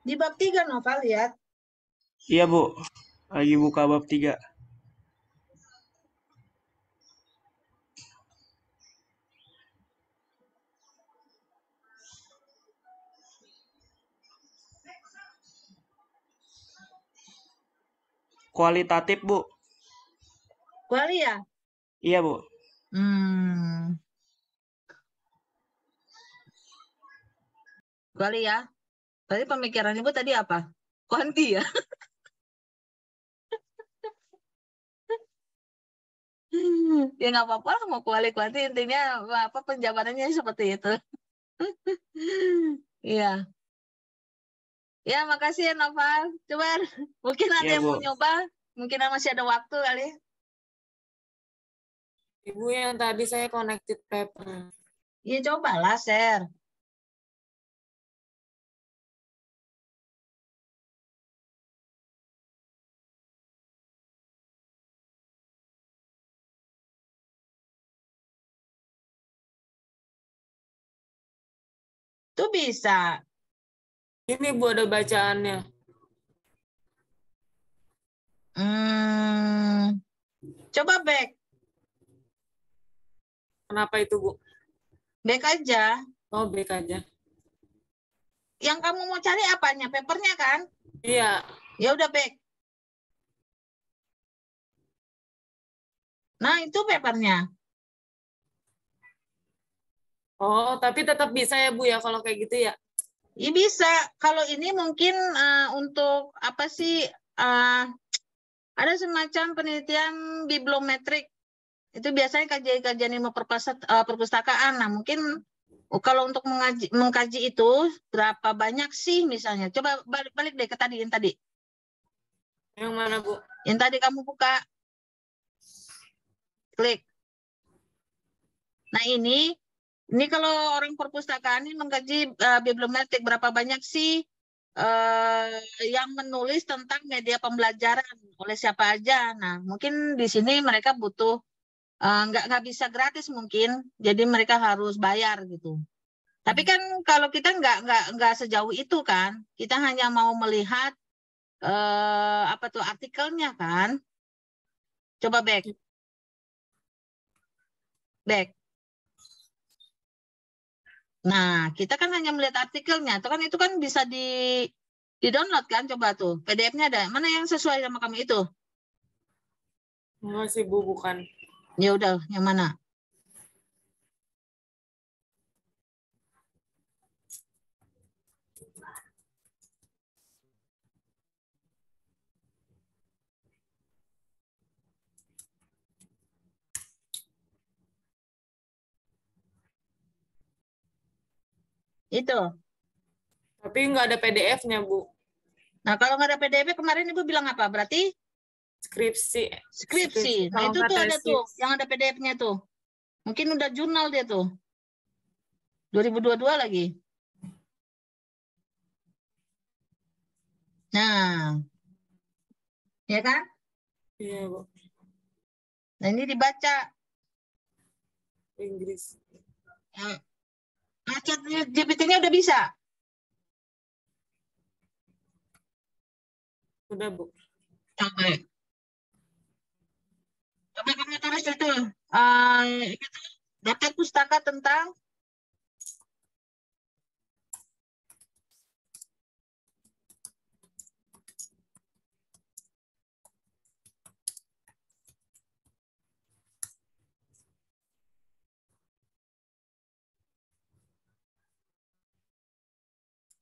Di bab 3 Novel lihat. Iya, Bu. Lagi buka bab 3. Kualitatif, Bu. Kuali ya? Iya, Bu. Kuali ya. Tadi pemikiran Ibu tadi apa? Kuanti ya? Ya nggak apa-apa lah, mau kuali-kuanti, intinya apa penjabarannya seperti itu. Iya. Ya, makasih ya Noval. Coba mungkin ada Iya, yang Bu. mau nyoba, mungkin masih ada waktu kali. Ibu yang tadi saya connected paper. Ya cobalah share. Itu bisa. Ini Bu ada bacaannya. Coba back. Kenapa itu, Bu? Back aja. Oh, back aja. Yang kamu mau cari apanya? Papernya kan? Iya. Ya udah back. Nah, itu papernya. Oh, tapi tetap bisa ya, Bu ya, kalau kayak gitu ya? Ya bisa. Kalau ini mungkin untuk apa sih? Ada semacam penelitian bibliometrik. Itu biasanya kajian-kajian ilmu perpustakaan. Nah, mungkin kalau untuk mengkaji itu berapa banyak sih misalnya? Coba balik deh ke tadi yang tadi. Yang mana, Bu? Yang tadi kamu buka. Klik. Nah, ini kalau orang perpustakaan ini mengkaji bibliometrik berapa banyak sih yang menulis tentang media pembelajaran oleh siapa aja. Nah, mungkin di sini mereka butuh nggak bisa gratis mungkin, jadi mereka harus bayar gitu. Tapi kan kalau kita nggak sejauh itu kan, kita hanya mau melihat apa tuh artikelnya kan. Coba back. Nah, kita kan hanya melihat artikelnya, itu kan bisa di-download kan, coba tuh. PDF-nya ada. Mana yang sesuai sama kamu itu? Enggak sih, Bu, bukan. Ya udah, yang mana? Itu. Tapi nggak ada PDF-nya, Bu. Nah, kalau nggak ada PDF, kemarin Ibu bilang apa? Berarti Skripsi. Nah, Kalau itu nggak tuh ada tuh, tesis. yang ada PDF-nya tuh. Mungkin udah jurnal dia tuh. 2022 lagi. Nah, ya kan? Iya, Bu. Nah, ini dibaca. Inggris. Nah, chat GPT-nya udah bisa. Udah, Bu. Coba. Coba kamu tulis itu. Dapat pustaka tentang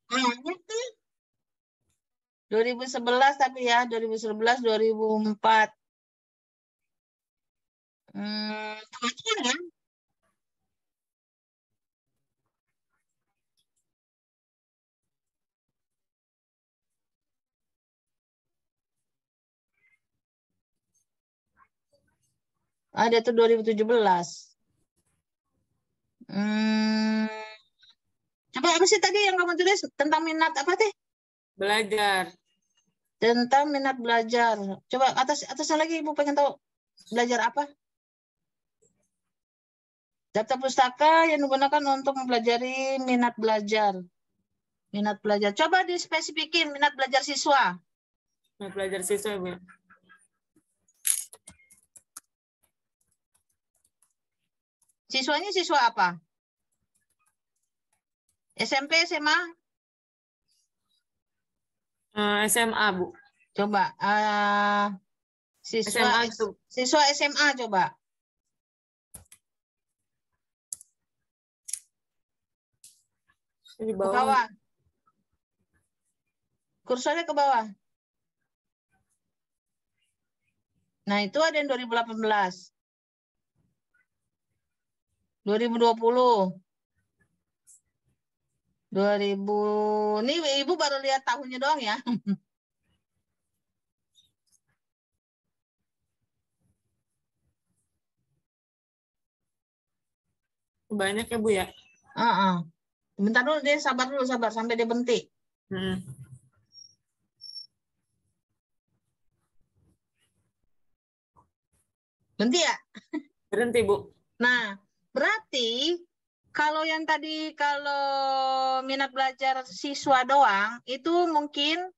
itu 2011 tapi ya 2011 2004. Teman-teman kan? Ada tuh 2017. Coba apa sih tadi yang kamu tulis tentang minat apa teh? Belajar. Tentang minat belajar. Coba atasnya lagi Ibu pengen tahu belajar apa? Daftar pustaka yang digunakan untuk mempelajari minat belajar. Minat belajar. Coba dispesifikin minat belajar siswa. Minat belajar siswa, Bu. Siswanya siswa apa? SMP, SMA? SMA, Bu. Coba. Siswa SMA itu. Siswa SMA coba. Di Ke bawah. bawah. Kursornya ke bawah. Nah, itu ada yang 2018. 2020. 2000. Ini Ibu baru lihat tahunnya doang ya. Banyak ya, Bu, ya? Bentar dulu deh, sabar sampai dia berhenti. Berhenti ya? Berhenti, Bu. Nah, berarti kalau yang tadi kalau minat belajar siswa doang itu mungkin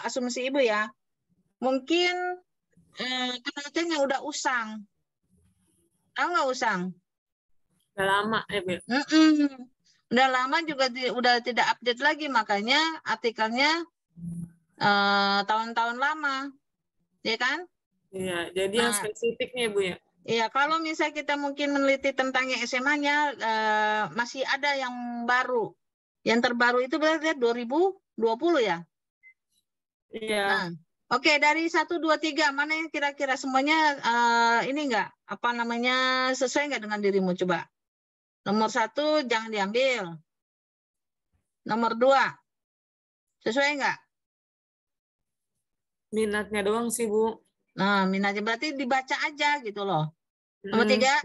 asumsi Ibu ya. Mungkin penelitiannya udah usang. Tahu nggak usang? Udah lama ya, Bu. Udah lama juga udah tidak update lagi, makanya artikelnya tahun-tahun lama, ya kan? Iya, jadi yang spesifiknya, Bu, ya. Iya, kalau misalnya kita mungkin meneliti tentang yang SMA-nya masih ada yang baru. Yang terbaru itu berarti 2020 ya? Iya. Nah, oke, dari 1, 2, 3, mana yang kira-kira semuanya ini enggak, apa namanya, sesuai enggak dengan dirimu? Coba. Nomor 1, jangan diambil. Nomor 2, sesuai enggak? Minatnya doang sih, Bu. Nah, minatnya berarti dibaca aja gitu loh. Nomor 3,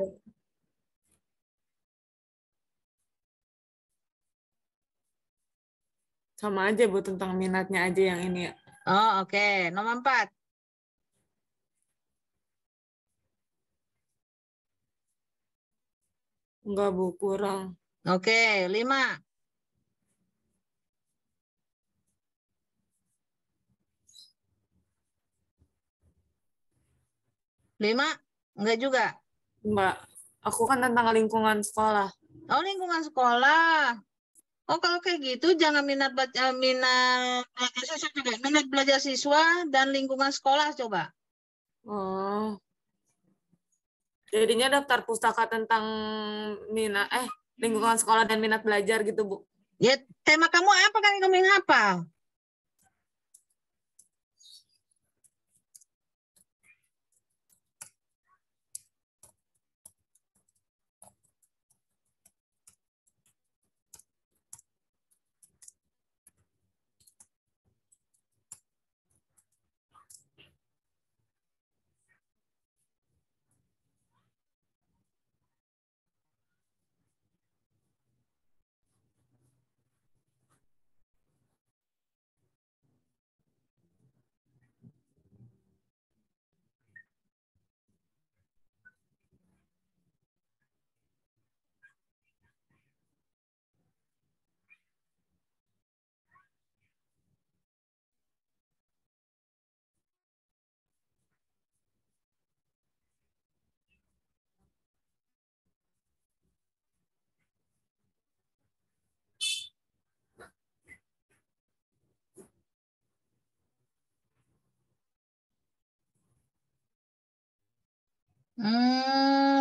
Sama aja, Bu, tentang minatnya aja yang ini ya. oh oke. Nomor 4, Enggak, Bu, kurang. oke. 5, enggak juga. Mbak, aku kan tentang lingkungan sekolah. Oh, lingkungan sekolah. Oh, kalau kayak gitu jangan minat belajar siswa juga. Minat belajar siswa dan lingkungan sekolah coba. Oh, jadinya daftar pustaka tentang minat lingkungan sekolah dan minat belajar gitu, Bu. Ya, tema kamu apa kan kamu yang hafal?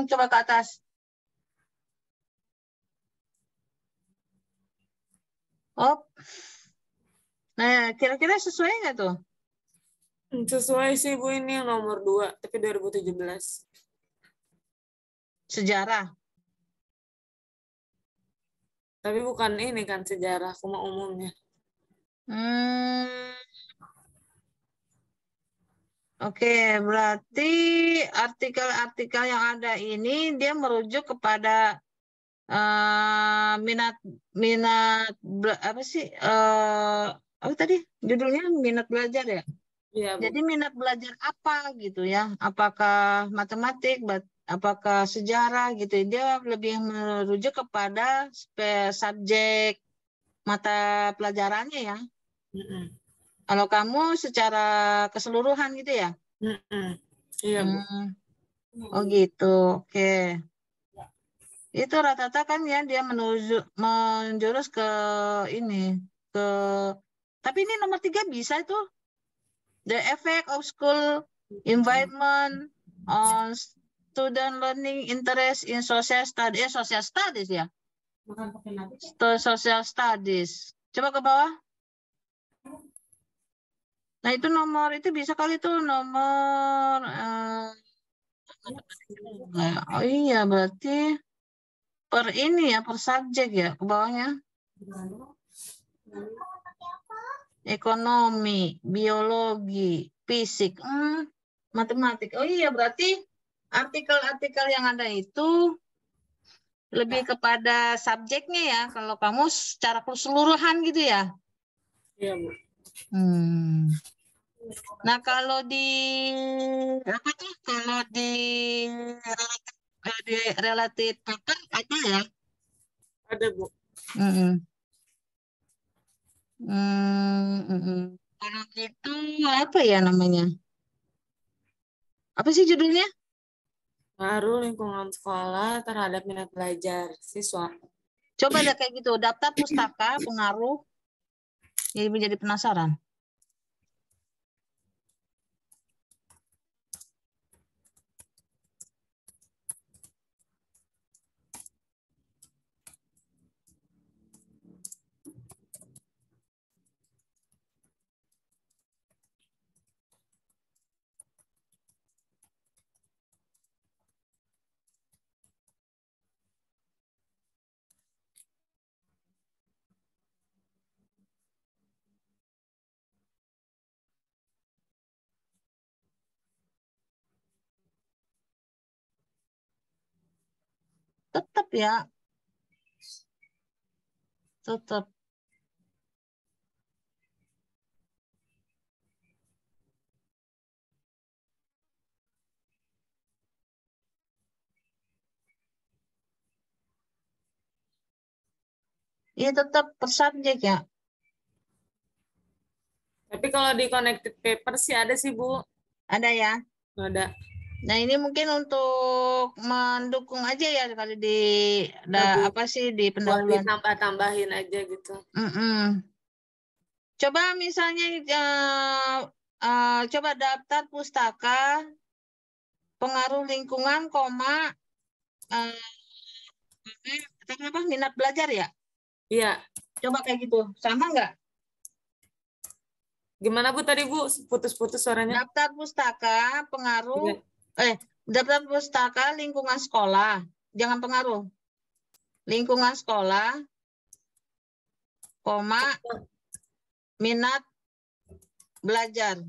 Coba ke atas. Oh, nah kira-kira sesuai nggak tuh? Sesuai sih, Bu, ini yang nomor 2, tapi 2017. Sejarah. Tapi bukan ini kan sejarah, cuma umumnya. Hmm, Oke, berarti artikel-artikel yang ada ini dia merujuk kepada minat minat apa sih? Apa tadi judulnya minat belajar ya? Iya, Bu. Jadi minat belajar apa gitu ya? Apakah matematik, apakah sejarah gitu? Dia lebih merujuk kepada subjek mata pelajarannya ya. Mm-mm. Kalau kamu secara keseluruhan gitu ya? Mm-mm. Iya, Bu. Hmm, oh gitu, oke. Itu rata-rata kan ya dia menjurus ke ini, ke. Tapi ini nomor 3 bisa itu. The effect of school environment on student learning interest in social studies. Social studies ya. Social studies. Coba ke bawah. Nah itu nomor itu bisa kali itu nomor. Oh iya berarti per ini ya per subjek ya ke bawahnya. Ekonomi, biologi, fisik, matematik. Oh iya berarti artikel-artikel yang ada itu lebih kepada subjeknya ya. Kalau kamu secara keseluruhan gitu ya. Iya, Bu. Hmm. Nah kalau di apa tuh? Kalau di related paper ada ya? Ada, Bu. Mm-mm. Kalau gitu apa ya namanya? Apa sih judulnya? Pengaruh lingkungan sekolah terhadap minat belajar siswa. Coba deh kayak gitu. Daftar pustaka pengaruh. Jadi menjadi penasaran. Tetap ya. Tetap. Iya tetap per subjek ya. Tapi kalau di connected paper sih ada sih, Bu. Ada ya. Ada. Nah ini mungkin untuk mendukung aja ya kali di Bu. apa sih di Buat pendahuluan. ditambah-tambahin aja gitu. Coba misalnya coba daftar pustaka, pengaruh lingkungan, koma, apa minat belajar ya? Iya. Coba kayak gitu, sama nggak? Gimana Bu tadi Bu? Putus-putus suaranya. Daftar pustaka, pengaruh, Iya. Daftar pustaka lingkungan sekolah, jangan pengaruh. Lingkungan sekolah, koma, minat belajar.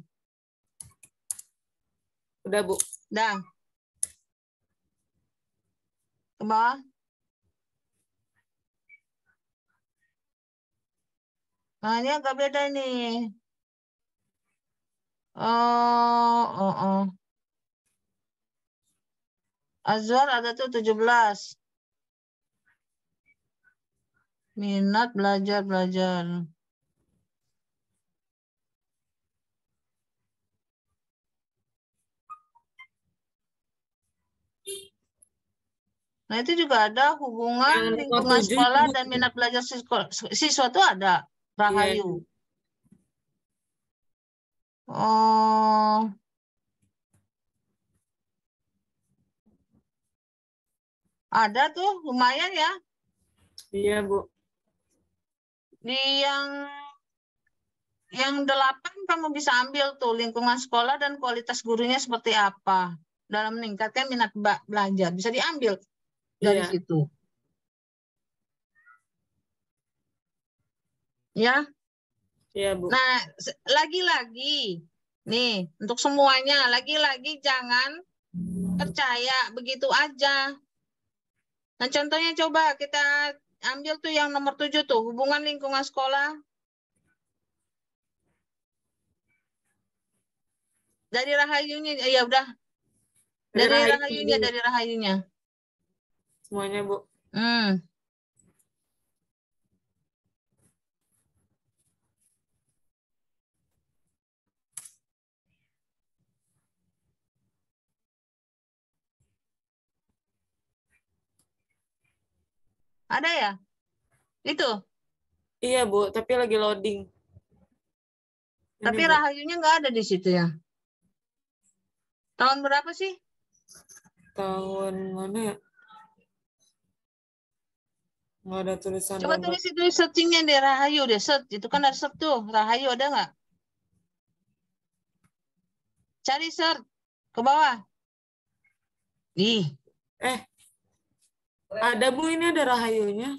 Udah Bu. Dah. Ke bawah. Nah ini agak beda nih. Azwar ada tuh 17. Minat belajar. Nah itu juga ada hubungan Yang lingkungan 7 sekolah itu, Bu. dan minat belajar siswa tuh ada. Rahayu. Iya. Oh, ada tuh lumayan ya. Iya Bu. Di yang 8 kamu bisa ambil tuh lingkungan sekolah dan kualitas gurunya seperti apa dalam meningkatkan minat belajar. Bisa diambil dari Iya. situ. Ya. Iya Bu. Nah, lagi-lagi nih untuk semuanya lagi-lagi jangan percaya begitu aja. Nah, contohnya coba kita ambil tuh yang nomor 7 tuh, hubungan lingkungan sekolah. Dari rahayunya, ya udah. Dari rahayunya. Semuanya Bu. Ada ya? Itu. Iya Bu, tapi lagi loading. Tapi Bu. rahayunya nggak ada di situ ya. Tahun berapa sih? Tahun mana ya? Nggak ada tulisan. Coba tulis itu searchingnya deh Rahayu deh, search. Itu kan ada search tuh, Rahayu ada nggak? Cari search ke bawah. Ih. Ada Bu, ini ada rahayunya.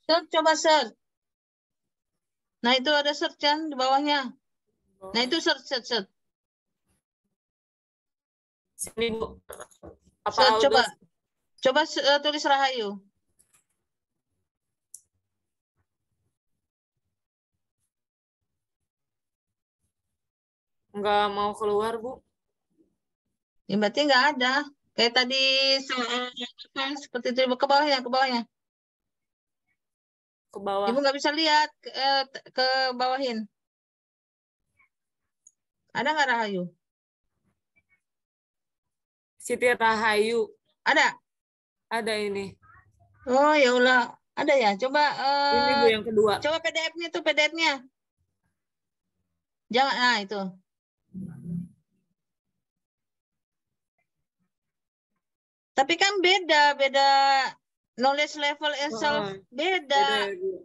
Search, coba search. Nah itu ada search kan di bawahnya. Nah itu search. Sini Bu. Apa Search, udah? coba tulis Rahayu. Nggak mau keluar Bu. Ya, berarti nggak ada. Kayak tadi seperti itu ke bawahnya, ke bawahnya. Ke bawah. Ibu nggak bisa lihat ke bawahin. Ada nggak Rahayu? Siti Rahayu. Ada. Ada ini. Oh ya Allah, ada ya. Coba Ini Bu yang kedua. coba PDF-nya tuh PDF-nya. Jangan, nah itu. Tapi kan beda knowledge level and self beda. Ya, Bu.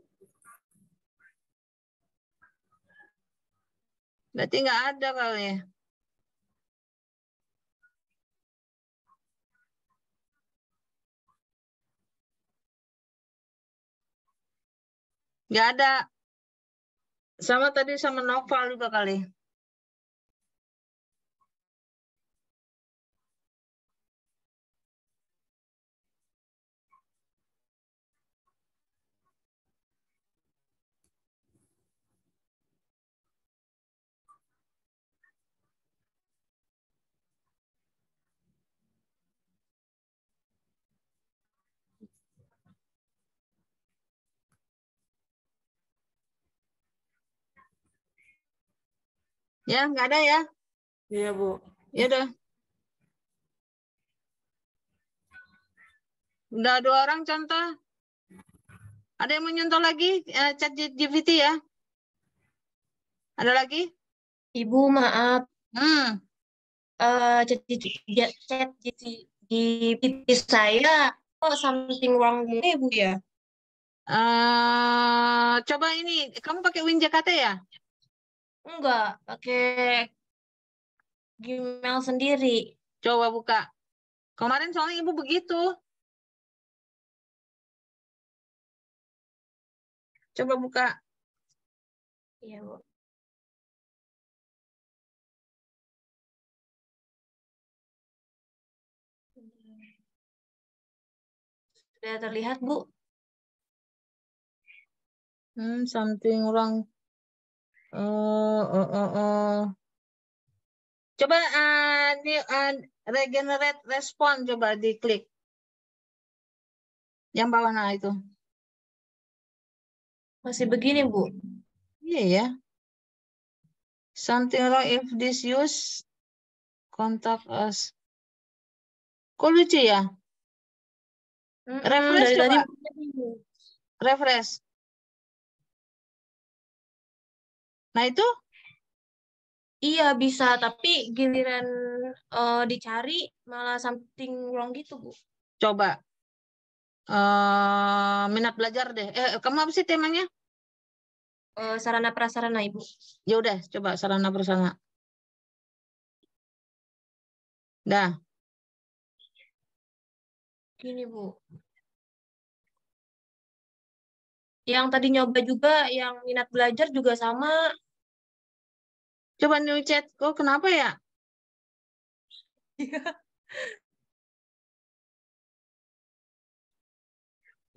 Berarti nggak ada kali ya. Nggak ada. Sama tadi sama Noval juga kali. Ya, nggak ada ya. Iya, Bu. Ya udah. Udah 2 orang contoh. Ada yang mau nyontoh lagi chat GPT ya? Ada lagi? Ibu maaf, Hmm. chat GPT saya kok something wrong gini Bu ya? Coba ini, kamu pakai Win JKT ya? Enggak, pakai Gmail sendiri. Coba buka. Kemarin soalnya ibu begitu. Coba buka. Iya, Bu. Sudah terlihat, Bu? Something wrong. Coba regenerate respond, coba diklik. Yang bawah nah itu. Masih begini, Bu. Iya ya. Something wrong if this use contact us. Kok lucu ya? Refresh dari coba. tadi Bu. Refresh. Nah itu? Iya bisa, tapi giliran dicari malah something wrong gitu, Bu. Coba. Minat belajar deh. Kamu apa sih temanya? Sarana prasarana, Ibu. Ya udah, coba sarana prasarana. Dah. Gini, Bu. Yang tadi nyoba juga, yang minat belajar juga sama. Coba new chat. Kok kenapa ya?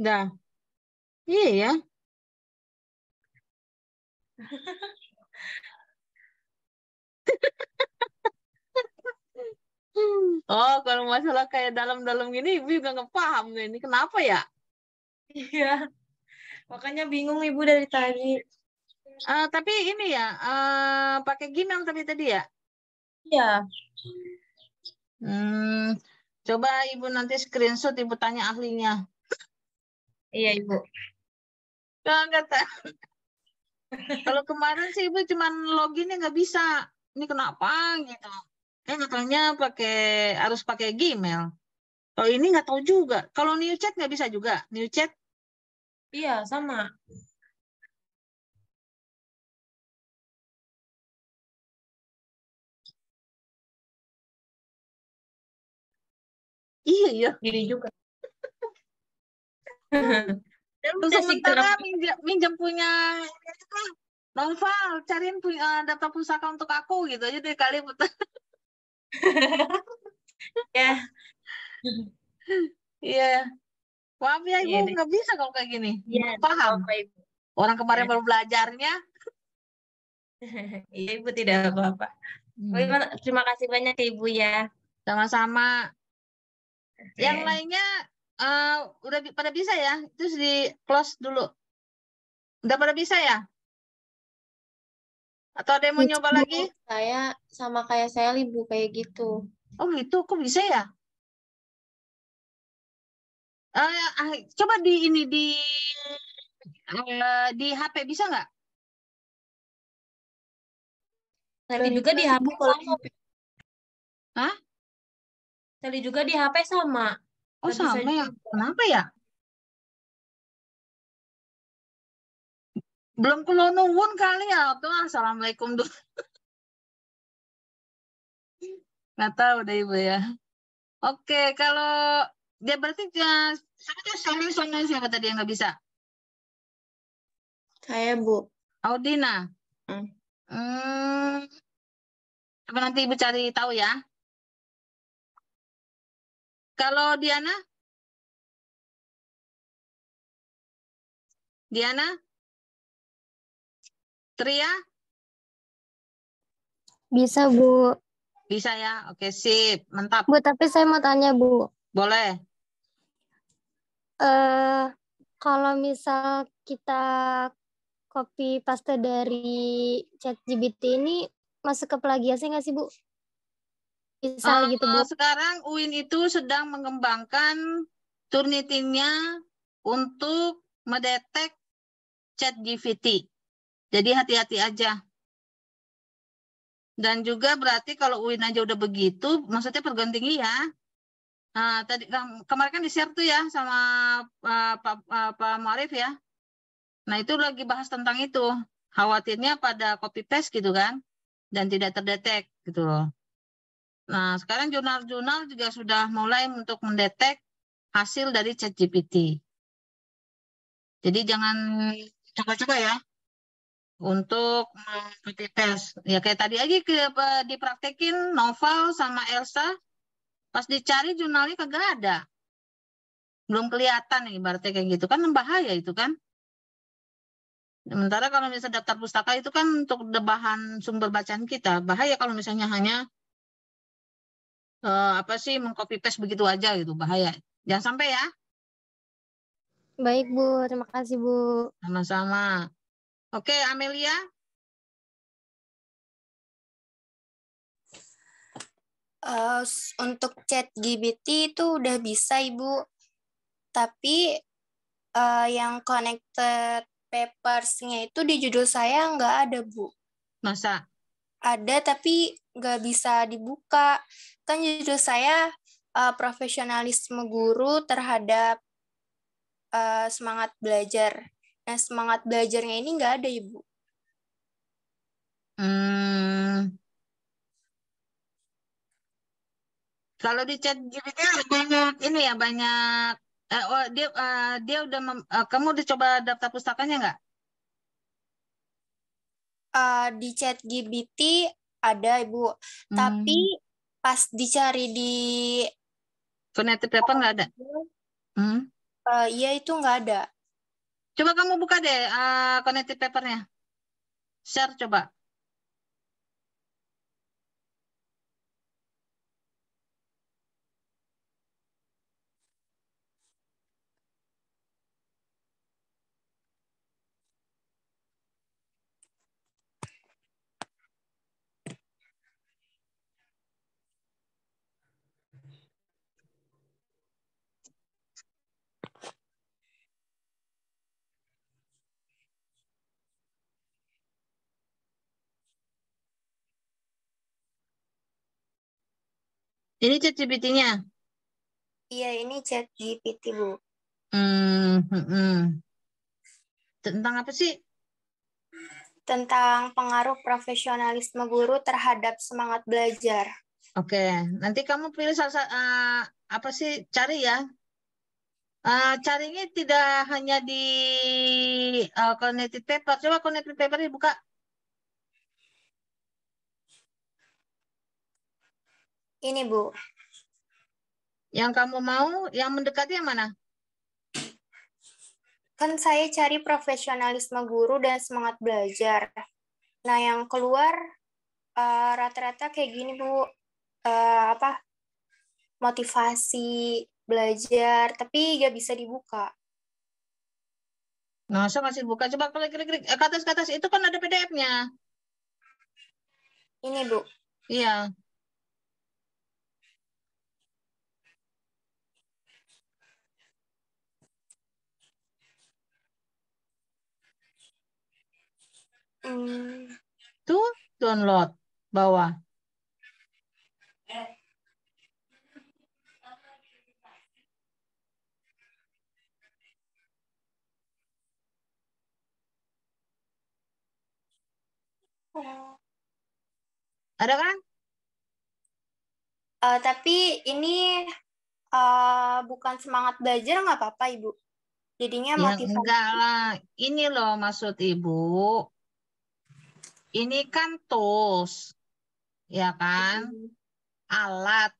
Dah. Iya ya. Oh, kalau masalah kayak dalam-dalam gini, ibu juga nggak paham nih. Ini kenapa ya? Iya. Makanya bingung Ibu dari tadi. Tapi ini ya, pakai Gmail tadi ya? Iya. Coba ibu nanti screenshot, ibu tanya ahlinya. Iya, Ibu. Nggak tahu. Kalau kemarin sih ibu cuman loginnya nggak bisa. Ini kenapa gitu? Katanya harus pakai Gmail. Kalau ini nggak tahu juga. Kalau new chat nggak bisa juga. New chat? Iya, sama. Iya, iya. Gini juga. Terus sementara minjam punya Noval, cariin punya data pusaka untuk aku gitu aja deh kali. Ya. Iya. Maaf ya ibu, Iya deh. nggak bisa kalau kayak gini. Iya, Paham. apa Ibu. Orang kemarin baru belajarnya. Iya, Ibu tidak apa-apa. Terima kasih banyak ya, Ibu ya. Sama-sama. Oke. Yang lainnya udah pada bisa ya? Terus di close dulu. Udah pada bisa ya? Atau ada yang mau nyoba lagi? Saya sama kayak saya Ibu kayak gitu. Oh gitu, kok bisa ya? Coba di ini di HP bisa nggak? Tadi juga di HP sama. Hah? Tadi juga di HP sama. Oh sama ya? Kenapa ya? Belum kulo nuwun kali ya. Tuh, assalamualaikum dulu. Nggak tahu deh ibu ya. Oke, kalau dia berarti siapa tadi yang nggak bisa? Saya, Bu. Audina. Hmm. Coba nanti Ibu cari tahu ya. Kalau Diana? Diana? Tria? Bisa, Bu. Bisa ya? Oke, sip. Mantap. Bu, tapi saya mau tanya, Bu. Boleh. Kalau misal kita copy paste dari ChatGPT ini masuk ke plagiasi nggak sih, Bu? Bisa gitu, Bu. Sekarang UIN itu sedang mengembangkan Turnitin-nya untuk mendetek ChatGPT. Jadi hati-hati aja. Dan juga berarti kalau UIN aja udah begitu, maksudnya perguruan tinggi ya. Nah, tadi kemarin kan di-share tuh ya sama Pak Muarif ya. Nah, itu lagi bahas tentang itu. Khawatirnya pada copy paste gitu kan, dan tidak terdetek gitu loh. Nah, sekarang jurnal-jurnal juga sudah mulai untuk mendetek hasil dari ChatGPT. Jadi jangan coba-coba ya untuk copy paste. Ya kayak tadi aja dipraktekin Noval sama Elsa, pas dicari jurnalnya kagak ada. Belum kelihatan nih ibaratnya kayak gitu kan, bahaya itu kan. Sementara kalau misalnya daftar pustaka itu kan untuk bahan sumber bacaan kita. Bahaya kalau misalnya hanya apa sih mengcopy paste begitu aja gitu, bahaya. Jangan sampai ya. Baik, Bu. Terima kasih, Bu. Sama-sama. Oke, Amelia. Untuk ChatGPT itu udah bisa, Ibu. Tapi yang connected papers-nya itu di judul saya nggak ada, Bu. Masa? Ada, tapi nggak bisa dibuka. Kan judul saya profesionalisme guru terhadap semangat belajar. Nah, semangat belajarnya ini nggak ada, Ibu. Kalau di ChatGPT banyak ini ya, banyak dia udah kamu udah coba daftar pustakanya nggak? Di ChatGPT ada, Ibu. Tapi pas dicari di Connected paper nggak ada? Iya, itu nggak ada. Coba kamu buka deh connected papernya. Share coba. Ini ChatGPT-nya. Iya, ini ChatGPT, Bu. Tentang apa sih? Tentang pengaruh profesionalisme guru terhadap semangat belajar. Oke, nanti kamu pilih apa sih, cari ya. Carinya tidak hanya di connected paper. Coba connected paper dibuka. Ini, Bu. Yang kamu mau, yang mendekati yang mana? Kan saya cari profesionalisme guru dan semangat belajar. Nah, yang keluar rata-rata kayak gini, Bu. Motivasi belajar, tapi nggak bisa dibuka. Nah, saya masih buka. Coba klik ke atas itu kan ada PDF-nya. Ini, Bu. Iya. Tuh, download bawah. Ada kan? Tapi ini bukan semangat belajar, nggak apa-apa, Ibu? Jadinya Ya motivasi. enggak lah. Ini loh maksud Ibu. Ini kan tools, ya kan? Alat.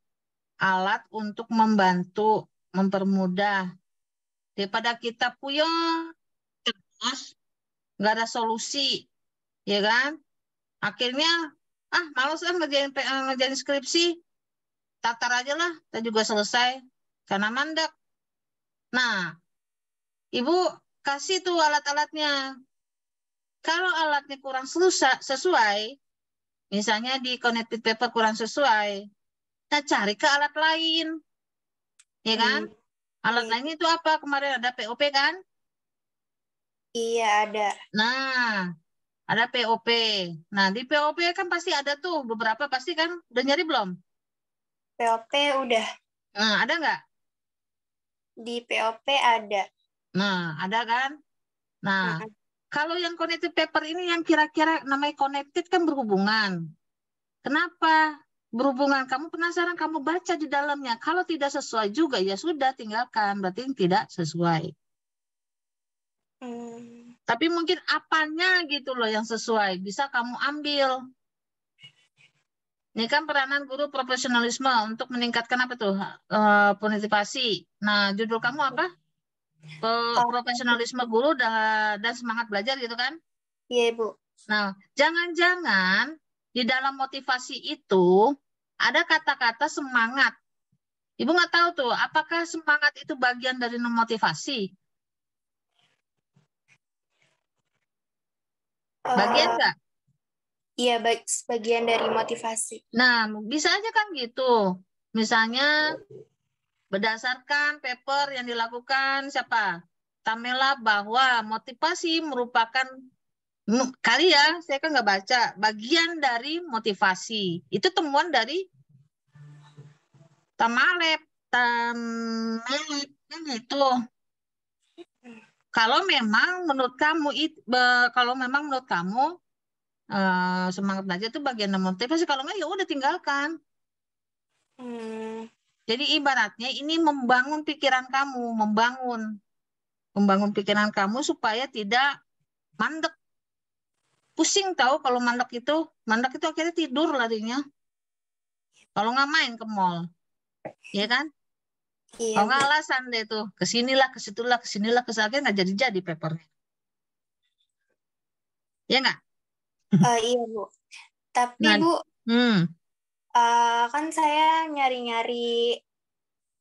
Alat untuk membantu, mempermudah. Daripada kita puyeng, terus nggak ada solusi, ya kan? Akhirnya, males lah ngerjain skripsi. Tatar aja lah, kita juga selesai. Karena mandek. Nah, Ibu kasih tuh alat-alatnya. Kalau alatnya kurang sesuai, misalnya di connected paper kurang sesuai, nah cari ke alat lain, ya kan? Alat Iya. lainnya itu apa? Kemarin ada POP kan? Iya, ada. Nah, ada POP. Nah, di POP kan pasti ada tuh beberapa, pasti kan udah nyari belum? POP udah. Nah, ada nggak? Di POP ada. Nah, ada kan? Nah, Mm-mm. kalau yang connected paper ini yang kira-kira namanya connected kan berhubungan. Kenapa? Berhubungan, kamu penasaran, kamu baca di dalamnya. Kalau tidak sesuai juga, ya sudah, tinggalkan. Berarti tidak sesuai. Tapi mungkin apanya gitu loh yang sesuai. Bisa kamu ambil. Ini kan peranan guru profesionalisme untuk meningkatkan apa tuh? Motivasi. Nah, judul kamu apa? Profesionalisme guru dan semangat belajar gitu kan? Iya, Ibu. Nah, jangan-jangan di dalam motivasi itu ada kata-kata semangat. Ibu nggak tahu tuh, apakah semangat itu bagian dari motivasi? Bagian nggak? Iya, sebagian dari motivasi. Nah, bisa aja kan gitu. Misalnya berdasarkan paper yang dilakukan siapa? Tamela bahwa motivasi merupakan kali ya, saya kan nggak baca bagian dari motivasi. Itu temuan dari Tamalep kan itu. Kalau memang menurut kamu semangat belajar itu bagian dari motivasi, kalau nggak ya udah tinggalkan. Jadi ibaratnya ini membangun pikiran kamu, membangun pikiran kamu supaya tidak mandek. Pusing tahu kalau mandek itu akhirnya tidur larinya. Kalau nggak main ke mall, ya kan? Iya, Kalau nggak Bu. alasan deh tuh, kesinilah, kesitulah, kesinilah, kesana nggak jadi papernya. Ya nggak? Iya, Bu. Tapi, Nah, Bu, kan saya nyari-nyari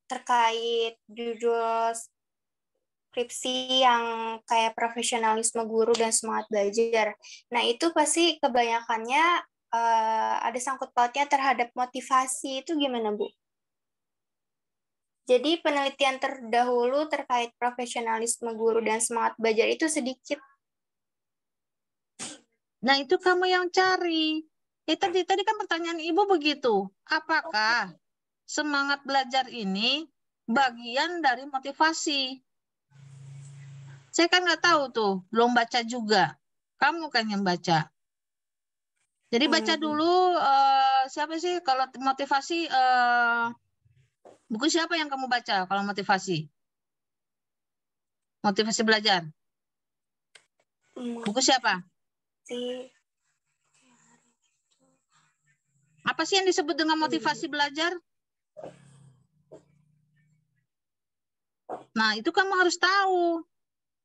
terkait judul skripsi yang kayak profesionalisme guru dan semangat belajar. Nah, itu pasti kebanyakannya ada sangkut pautnya terhadap motivasi. Itu gimana, Bu? Jadi penelitian terdahulu terkait profesionalisme guru dan semangat belajar itu sedikit. Nah, itu kamu yang cari. Tadi kan pertanyaan Ibu begitu. Apakah semangat belajar ini bagian dari motivasi? Saya kan nggak tahu tuh, belum baca juga. Kamu kan yang baca. Jadi baca dulu siapa sih kalau motivasi buku siapa yang kamu baca kalau motivasi? Motivasi belajar. Buku siapa? Apa sih yang disebut dengan motivasi belajar? Nah, itu kamu harus tahu.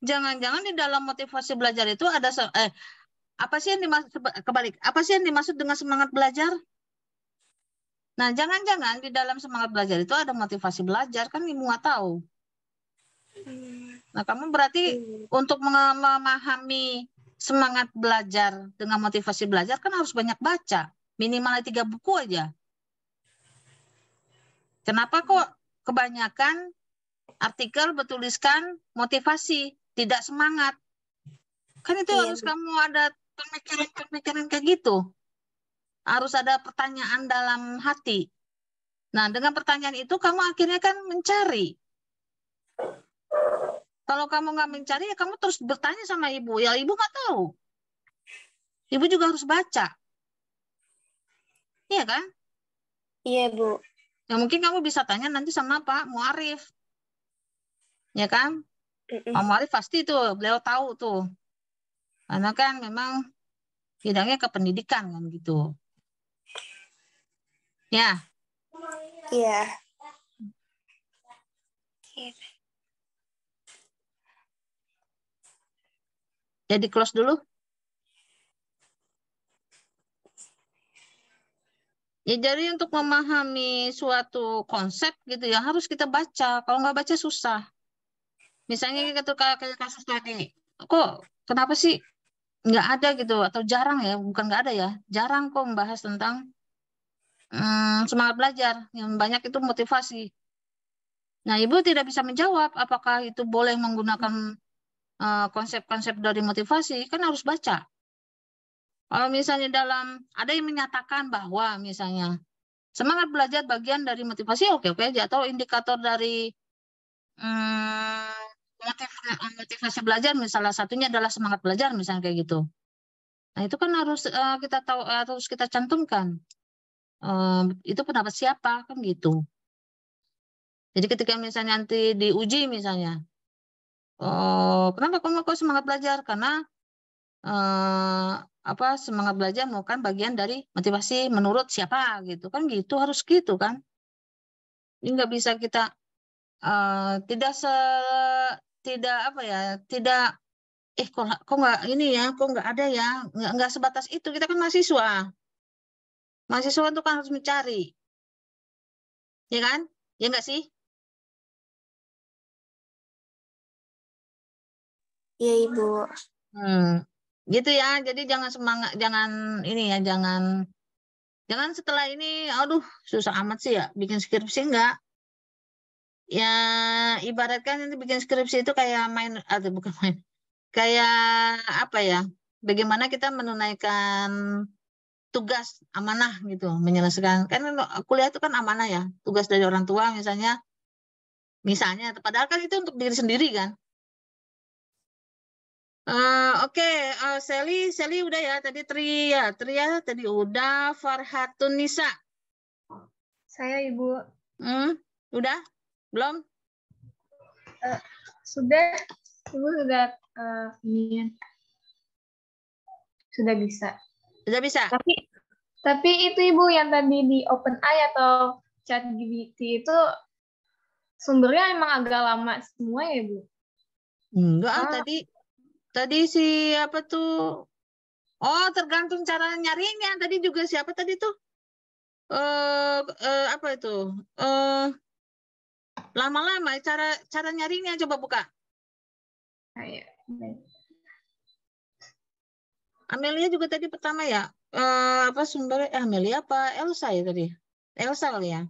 Jangan-jangan di dalam motivasi belajar itu ada apa sih yang dimaksud kebalik? Apa sih yang dimaksud dengan semangat belajar? Nah, jangan-jangan di dalam semangat belajar itu ada motivasi belajar, kan Ibu nggak tahu. Nah, kamu berarti untuk memahami semangat belajar dengan motivasi belajar kan harus banyak baca. Minimal 3 buku aja. Kenapa kok kebanyakan artikel bertuliskan motivasi, tidak semangat? Kan itu harus kamu ada pemikiran-pemikiran kayak gitu. Harus ada pertanyaan dalam hati. Nah, dengan pertanyaan itu kamu akhirnya kan mencari. Kalau kamu nggak mencari, ya kamu terus bertanya sama ibu. Ya ibu nggak tahu. Ibu juga harus baca. Iya kan? Iya, Bu. Ya mungkin kamu bisa tanya nanti sama Pak Muarif. Ya kan? Om Arif pasti tuh, beliau tahu tuh. Karena kan memang bidangnya ke pendidikan kan gitu. Ya, Iya. jadi close dulu. Ya, jadi untuk memahami suatu konsep gitu ya harus kita baca. Kalau nggak baca susah. Misalnya kayak kasus tadi, kok kenapa sih nggak ada gitu atau jarang ya? Bukan nggak ada ya, jarang kok membahas tentang semangat belajar. Yang banyak itu motivasi. Nah, Ibu tidak bisa menjawab apakah itu boleh menggunakan konsep-konsep dari motivasi, kan harus baca. Kalau misalnya ada yang menyatakan bahwa misalnya semangat belajar bagian dari motivasi, oke-oke aja. Atau indikator dari motivasi belajar, misalnya satunya adalah semangat belajar, misalnya kayak gitu. Nah, itu kan harus kita tahu, harus kita cantumkan. Itu pendapat siapa, kan gitu. Jadi ketika misalnya nanti diuji misalnya, kenapa kamu kok semangat belajar? Karena semangat belajar merupakan bagian dari motivasi menurut siapa gitu kan, gitu harus gitu kan. Ini nggak bisa kita tidak apa ya, tidak kok nggak ini ya, kok nggak ada ya, nggak sebatas itu. Kita kan mahasiswa itu kan harus mencari, ya kan, ya nggak sih? Iya, Ibu. Gitu ya. Jadi jangan semangat, jangan ini ya, jangan setelah ini, aduh susah amat sih ya bikin skripsi, enggak. Ya ibaratkan nanti bikin skripsi itu kayak main, atau bukan main, kayak apa ya, bagaimana kita menunaikan tugas amanah gitu, menyelesaikan, kan kuliah itu kan amanah ya, tugas dari orang tua misalnya, padahal kan itu untuk diri sendiri kan. Oke, Sally udah ya, tadi Tria tadi udah, Farhatun Nisa. Saya Ibu. Udah? Belum? Sudah, Ibu sudah sudah bisa. Sudah bisa? Tapi itu Ibu yang tadi di OpenAI atau ChatGPT itu sumbernya emang agak lama semua ya, Bu? Enggak, tadi siapa tuh? Oh, tergantung cara nyarinya. Tadi juga siapa tadi tuh? Apa itu? Lama-lama cara nyarinya, coba buka. Iya. Amelia juga tadi pertama ya. Apa sumbernya? Amelia apa Elsa ya tadi? Elsa kali ya.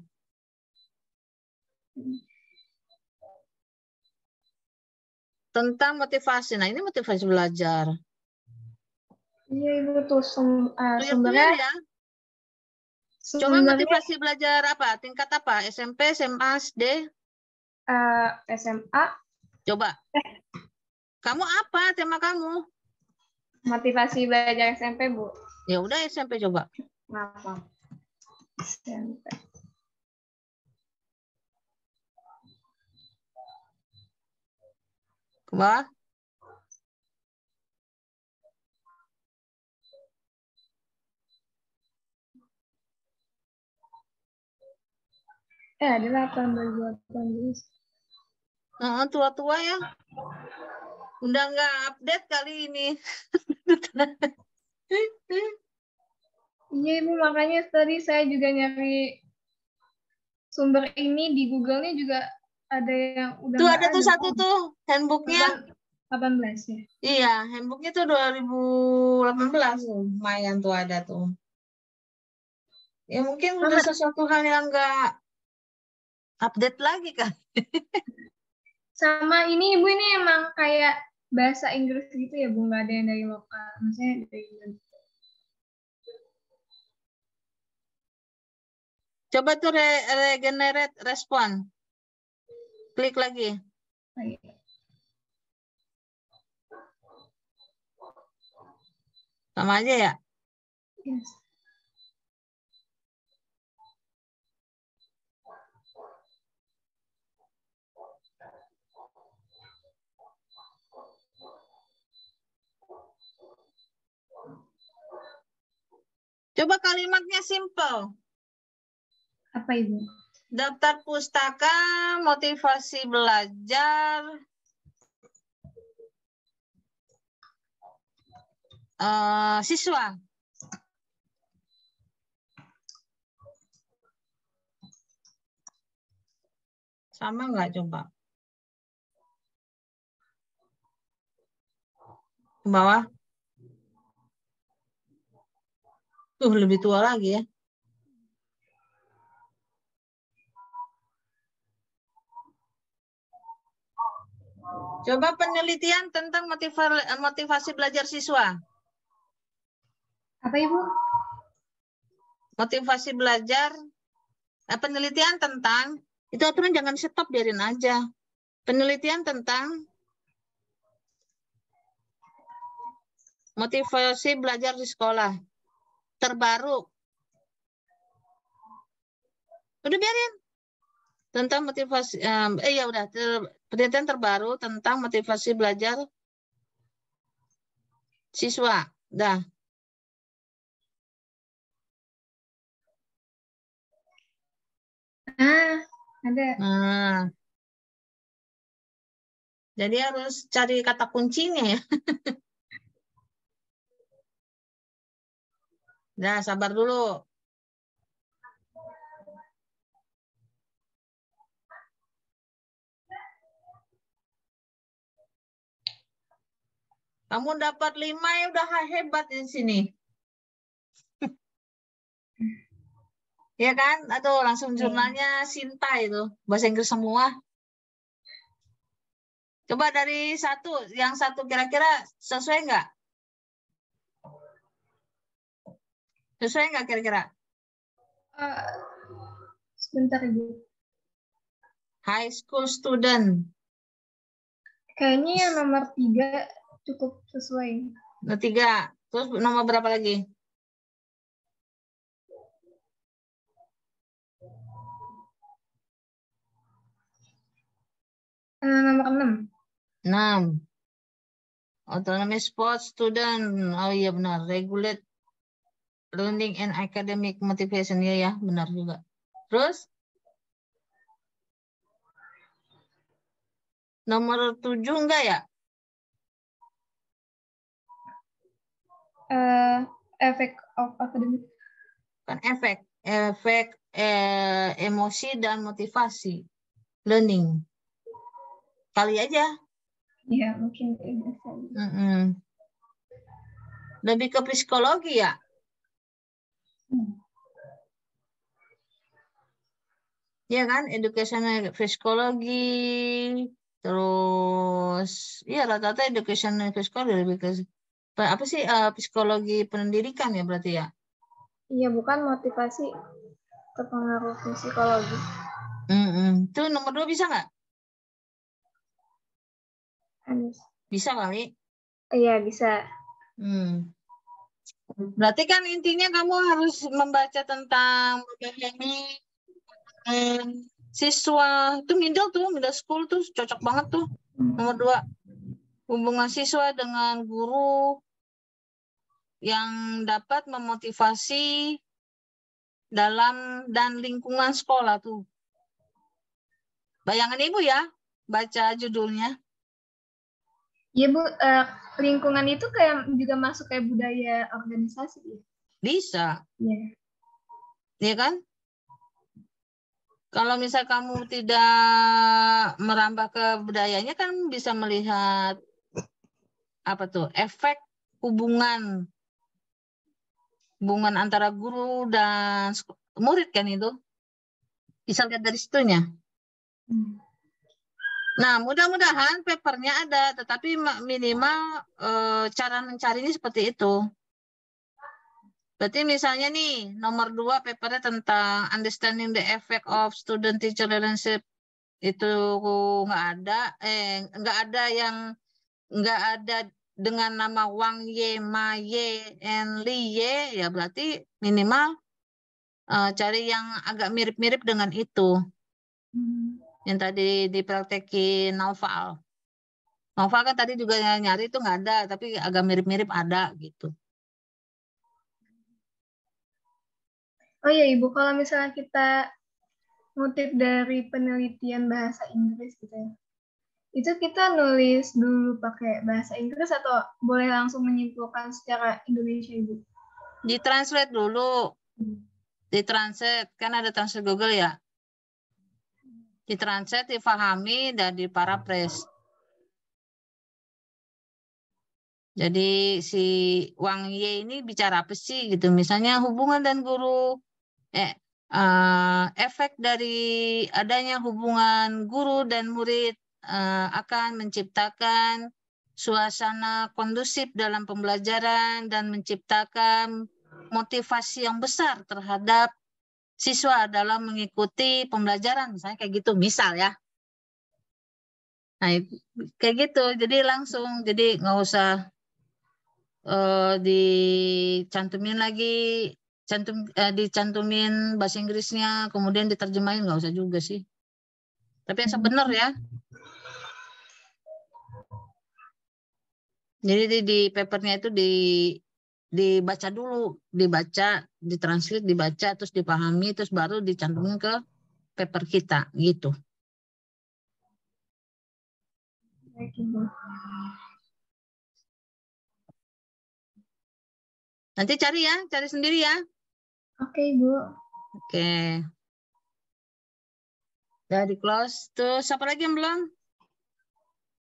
Tentang motivasi. Nah, ini motivasi belajar. Iya, Ibu tuh sumbernya. Ya. Cuma motivasi belajar apa? Tingkat apa? SMP, SMA, SD? SMA. Coba. Kamu apa tema kamu? Motivasi belajar SMP, Bu. Ya udah SMP coba. Maaf. SMP. Ke bawah. Ada 18. Tua-tua ya. Udah nggak update kali ini. Iya, Ibu, makanya tadi saya juga nyari sumber ini di Google-nya juga ada yang udah tuh ada tuh satu tuh handbooknya 18 ya. Iya, handbooknya tuh 2018 tuh, lumayan tuh ada tuh. Ya mungkin udah sesuatu hal yang nggak update lagi kan. Sama ini Ibu, ini emang kayak bahasa Inggris gitu ya, Bu, nggak ada yang dari lokal, maksudnya dari Coba tuh regenerate respon. Klik lagi. Sama aja ya? Yes. Coba kalimatnya simple. Apa Ibu? Daftar pustaka, motivasi belajar, siswa. Sama nggak coba? Ke bawah. Lebih tua lagi ya. Coba penelitian tentang motivasi belajar siswa. Apa Ibu? Motivasi belajar, penelitian tentang, itu aturan jangan stop, biarin aja. Penelitian tentang motivasi belajar di sekolah. Terbaru. Udah biarin. Tentang motivasi, ya udah, penelitian terbaru tentang motivasi belajar siswa. Dah. Ada. Nah. Jadi harus cari kata kuncinya ya. Nah, sabar dulu. Kamu dapat 5 ya udah hebat di sini. Ya kan? Aduh, langsung jurnalnya Sinta itu. Bahasa Inggris semua. Coba dari yang satu kira-kira sesuai nggak? Sesuai nggak kira-kira? Sebentar Ibu. High school student. Kayaknya yang nomor 3 cukup sesuai. Nomor 3. Terus nomor berapa lagi? Nomor 6. 6. Autonomy sports student. Oh iya benar. Regulate learning and academic motivation. Ya, benar juga. Terus? Nomor 7 enggak ya? Effect of academic. Kan efek emosi dan motivasi learning. Kali aja. Ya, mungkin. Lebih ke psikologi ya? Ya kan, educational psikologi, terus ya rata-rata educational psikologi lebih ke apa sih, psikologi pendidikan ya berarti ya? Iya, bukan motivasi terpengaruh psikologi. Itu nomor 2 bisa nggak? Bisa kali? Iya, bisa. Berarti kan intinya kamu harus membaca tentang memahami siswa. Itu middle school tuh cocok banget tuh. Nomor 2, hubungan siswa dengan guru yang dapat memotivasi dalam dan lingkungan sekolah tuh. Bayangan Ibu ya, baca judulnya. Iya Bu, lingkungan itu kayak juga masuk kayak budaya organisasi. Bisa. Iya. Iya kan? Kalau misal kamu tidak merambah ke budayanya kan bisa melihat apa tuh efek hubungan antara guru dan murid kan itu. Bisa lihat dari situnya. Nah, mudah-mudahan papernya ada, tetapi minimal cara mencarinya seperti itu. Berarti misalnya nih, nomor 2 papernya tentang understanding the effect of student-teacher relationship itu nggak ada dengan nama Wang Ye, Ma Ye, and Li Ye, ya berarti minimal cari yang agak mirip-mirip dengan itu. Yang tadi dipraktekin Noval. Noval kan tadi juga nyari itu nggak ada, tapi agak mirip-mirip ada gitu. Oh iya Ibu, kalau misalnya kita ngutip dari penelitian bahasa Inggris gitu ya, itu kita nulis dulu pakai bahasa Inggris atau boleh langsung menyimpulkan secara Indonesia Ibu? Ditranslate dulu. Ditranslate, kan ada translate Google ya. Ditranslate, difahami, dan diparaphrase. Jadi si Wang Ye ini bicara apa sih gitu. Misalnya hubungan dan guru, efek dari adanya hubungan guru dan murid akan menciptakan suasana kondusif dalam pembelajaran dan menciptakan motivasi yang besar terhadap siswa dalam mengikuti pembelajaran. Misalnya kayak gitu, misal ya. Nah, kayak gitu. Jadi langsung, jadi nggak usah dicantumin lagi, dicantumin bahasa Inggrisnya, kemudian diterjemahin, nggak usah juga sih. Tapi yang sebenar ya. Jadi di papernya itu dibaca dulu, dibaca, ditranslate, dibaca, terus dipahami, terus baru dicantumin ke paper kita, gitu. Baik Ibu. Nanti cari ya, cari sendiri ya. Oke Ibu. Oke. Udah di close. Terus siapa lagi yang belum?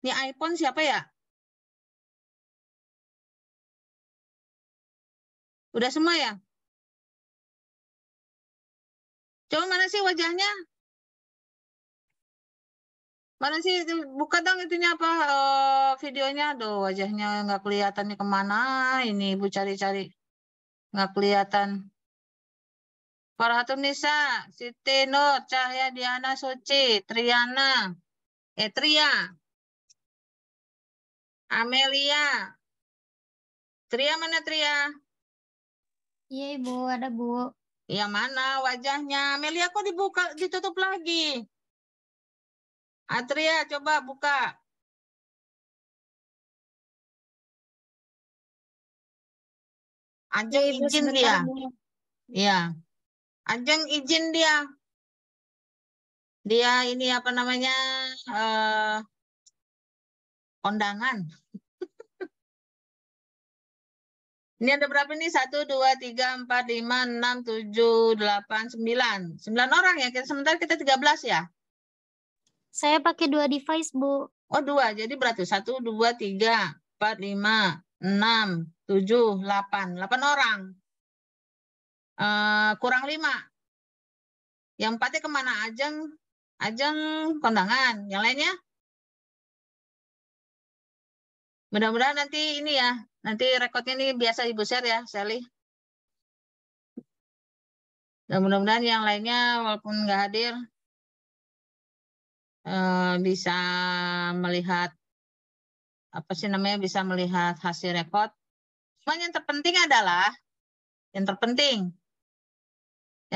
Ini iPhone siapa ya? Udah semua ya? Coba mana sih wajahnya? Mana sih? Buka dong itunya apa videonya. Aduh, wajahnya nggak kelihatannya kemana. Ini Ibu cari-cari. Nggak kelihatan. Farhatun Nisa, Siti Nur, Cahya Diana Suci, Triana, Tria, Amelia. Tria mana Tria? Iya Ibu, ada Bu. Yang mana wajahnya? Amelia kok dibuka, ditutup lagi? Atria, coba buka. Ajeng Iya Ibu, izin sebentar dia. Bu. Iya. Ajeng izin dia. Dia ini apa namanya? Kondangan. Ini ada berapa nih? 1, 2, 3, 4, 5, 6, 7, 8, 9. 9 orang ya. Sementara kita 13 ya. Saya pakai 2 device Bu. Oh 2. Jadi berarti 1, 2, 3, 4, 5, 6, 7, 8. 8 orang. Kurang 5. Yang 4-nya kemana? Ajeng kondangan. Yang lainnya? Mudah-mudahan nanti ini ya. Nanti rekodnya ini biasa Ibu share ya, Sally. Dan mudah-mudahan yang lainnya walaupun nggak hadir bisa melihat apa sih namanya, bisa melihat hasil rekod. Cuman yang terpenting adalah yang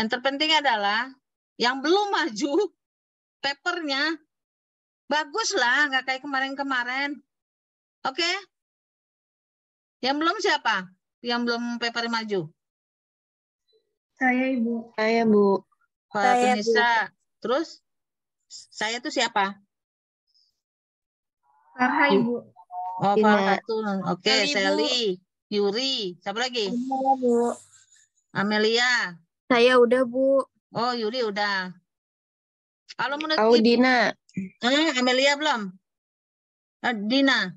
terpenting adalah yang belum maju papernya bagus lah, nggak kayak kemarin-kemarin. Oke? Yang belum siapa? Yang belum paper maju? Saya Ibu. Saya Bu. Saya Nisa. Terus saya tuh siapa? Farha Ibu. Oh, Dina. Farhatun. Oke, Sally, Bu. Sally, Yuri. Siapa lagi? Saya Bu. Amelia. Saya udah Bu. Oh, Yuri udah. Kalau menurut Aku Ibu, Dina. Amelia belum? Dina.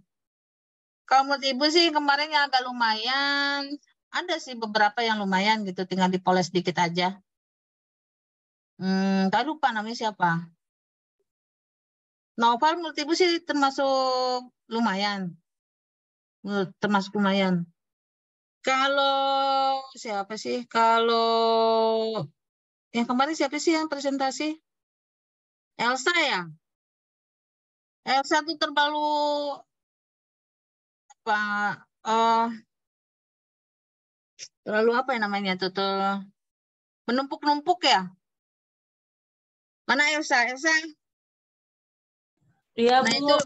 Kalau menurut Ibu sih kemarin yang agak lumayan. Ada sih beberapa yang lumayan gitu, tinggal dipoles dikit aja. Tak lupa namanya siapa. Novel menurut Ibu sih termasuk lumayan. Termasuk lumayan. Kalau siapa sih? Kalau yang kemarin siapa sih yang presentasi? Elsa ya? Elsa tuh terlalu apa? Terlalu apa ya namanya tuh? Menumpuk-numpuk ya? Mana Elsa? Elsa? Iya Nah Bu. itu,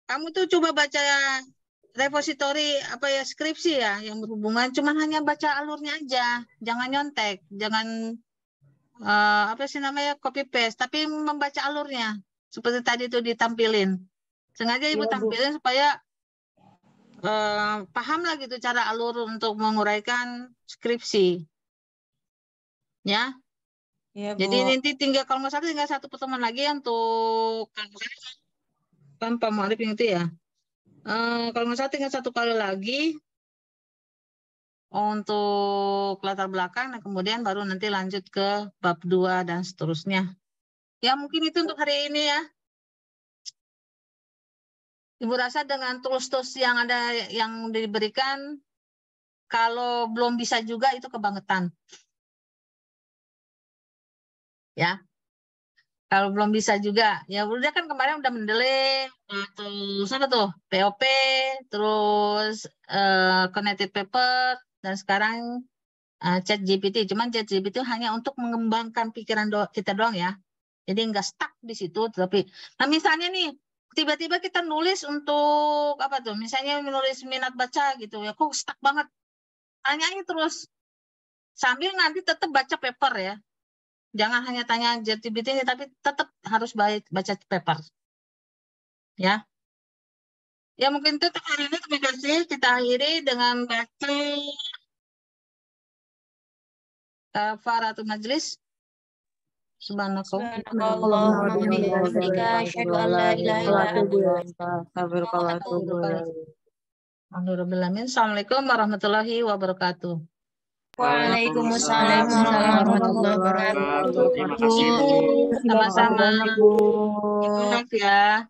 kamu tuh coba baca repositori apa ya skripsi ya yang berhubungan, cuman hanya baca alurnya aja, jangan nyontek, jangan apa sih namanya copy paste, tapi membaca alurnya seperti tadi itu ditampilin. Sengaja Ibu Iya, Bu. tampilin supaya paham lah gitu cara alur untuk menguraikan skripsi. Ya. Iya, Bu. Jadi nanti tinggal kalau nggak salah tinggal satu pertemuan lagi untuk kan Pak Muarif itu ya. Kalau nggak salah tinggal satu kali lagi untuk latar belakang, dan kemudian baru nanti lanjut ke bab 2 dan seterusnya. Ya mungkin itu untuk hari ini ya. Ibu rasa dengan tools-tools yang ada yang diberikan, kalau belum bisa juga itu kebangetan. Ya. Kalau belum bisa juga, ya udah kan kemarin udah mendelay, terus apa tuh, POP, terus connected paper, dan sekarang ChatGPT. Cuman ChatGPT hanya untuk mengembangkan pikiran kita doang ya. Jadi nggak stuck di situ. Tapi, nah misalnya nih, tiba-tiba kita nulis untuk apa tuh, misalnya menulis minat baca gitu ya, kok stuck banget. Tanyain terus, sambil nanti tetap baca paper ya. Jangan hanya tanya ChatGPT, tapi tetap harus baca paper. Ya. Ya mungkin itu hari ini terima kasih. Kita akhiri dengan baca kafaratul majlis. Subhanakallahumma wa bihamdika asyhadu an la ilaha illa anta. Assalamualaikum warahmatullahi wabarakatuh. Waalaikumsalam warahmatullahi wabarakatuh. Terima kasih, Bu. Sama-sama. Bu. Maaf ya.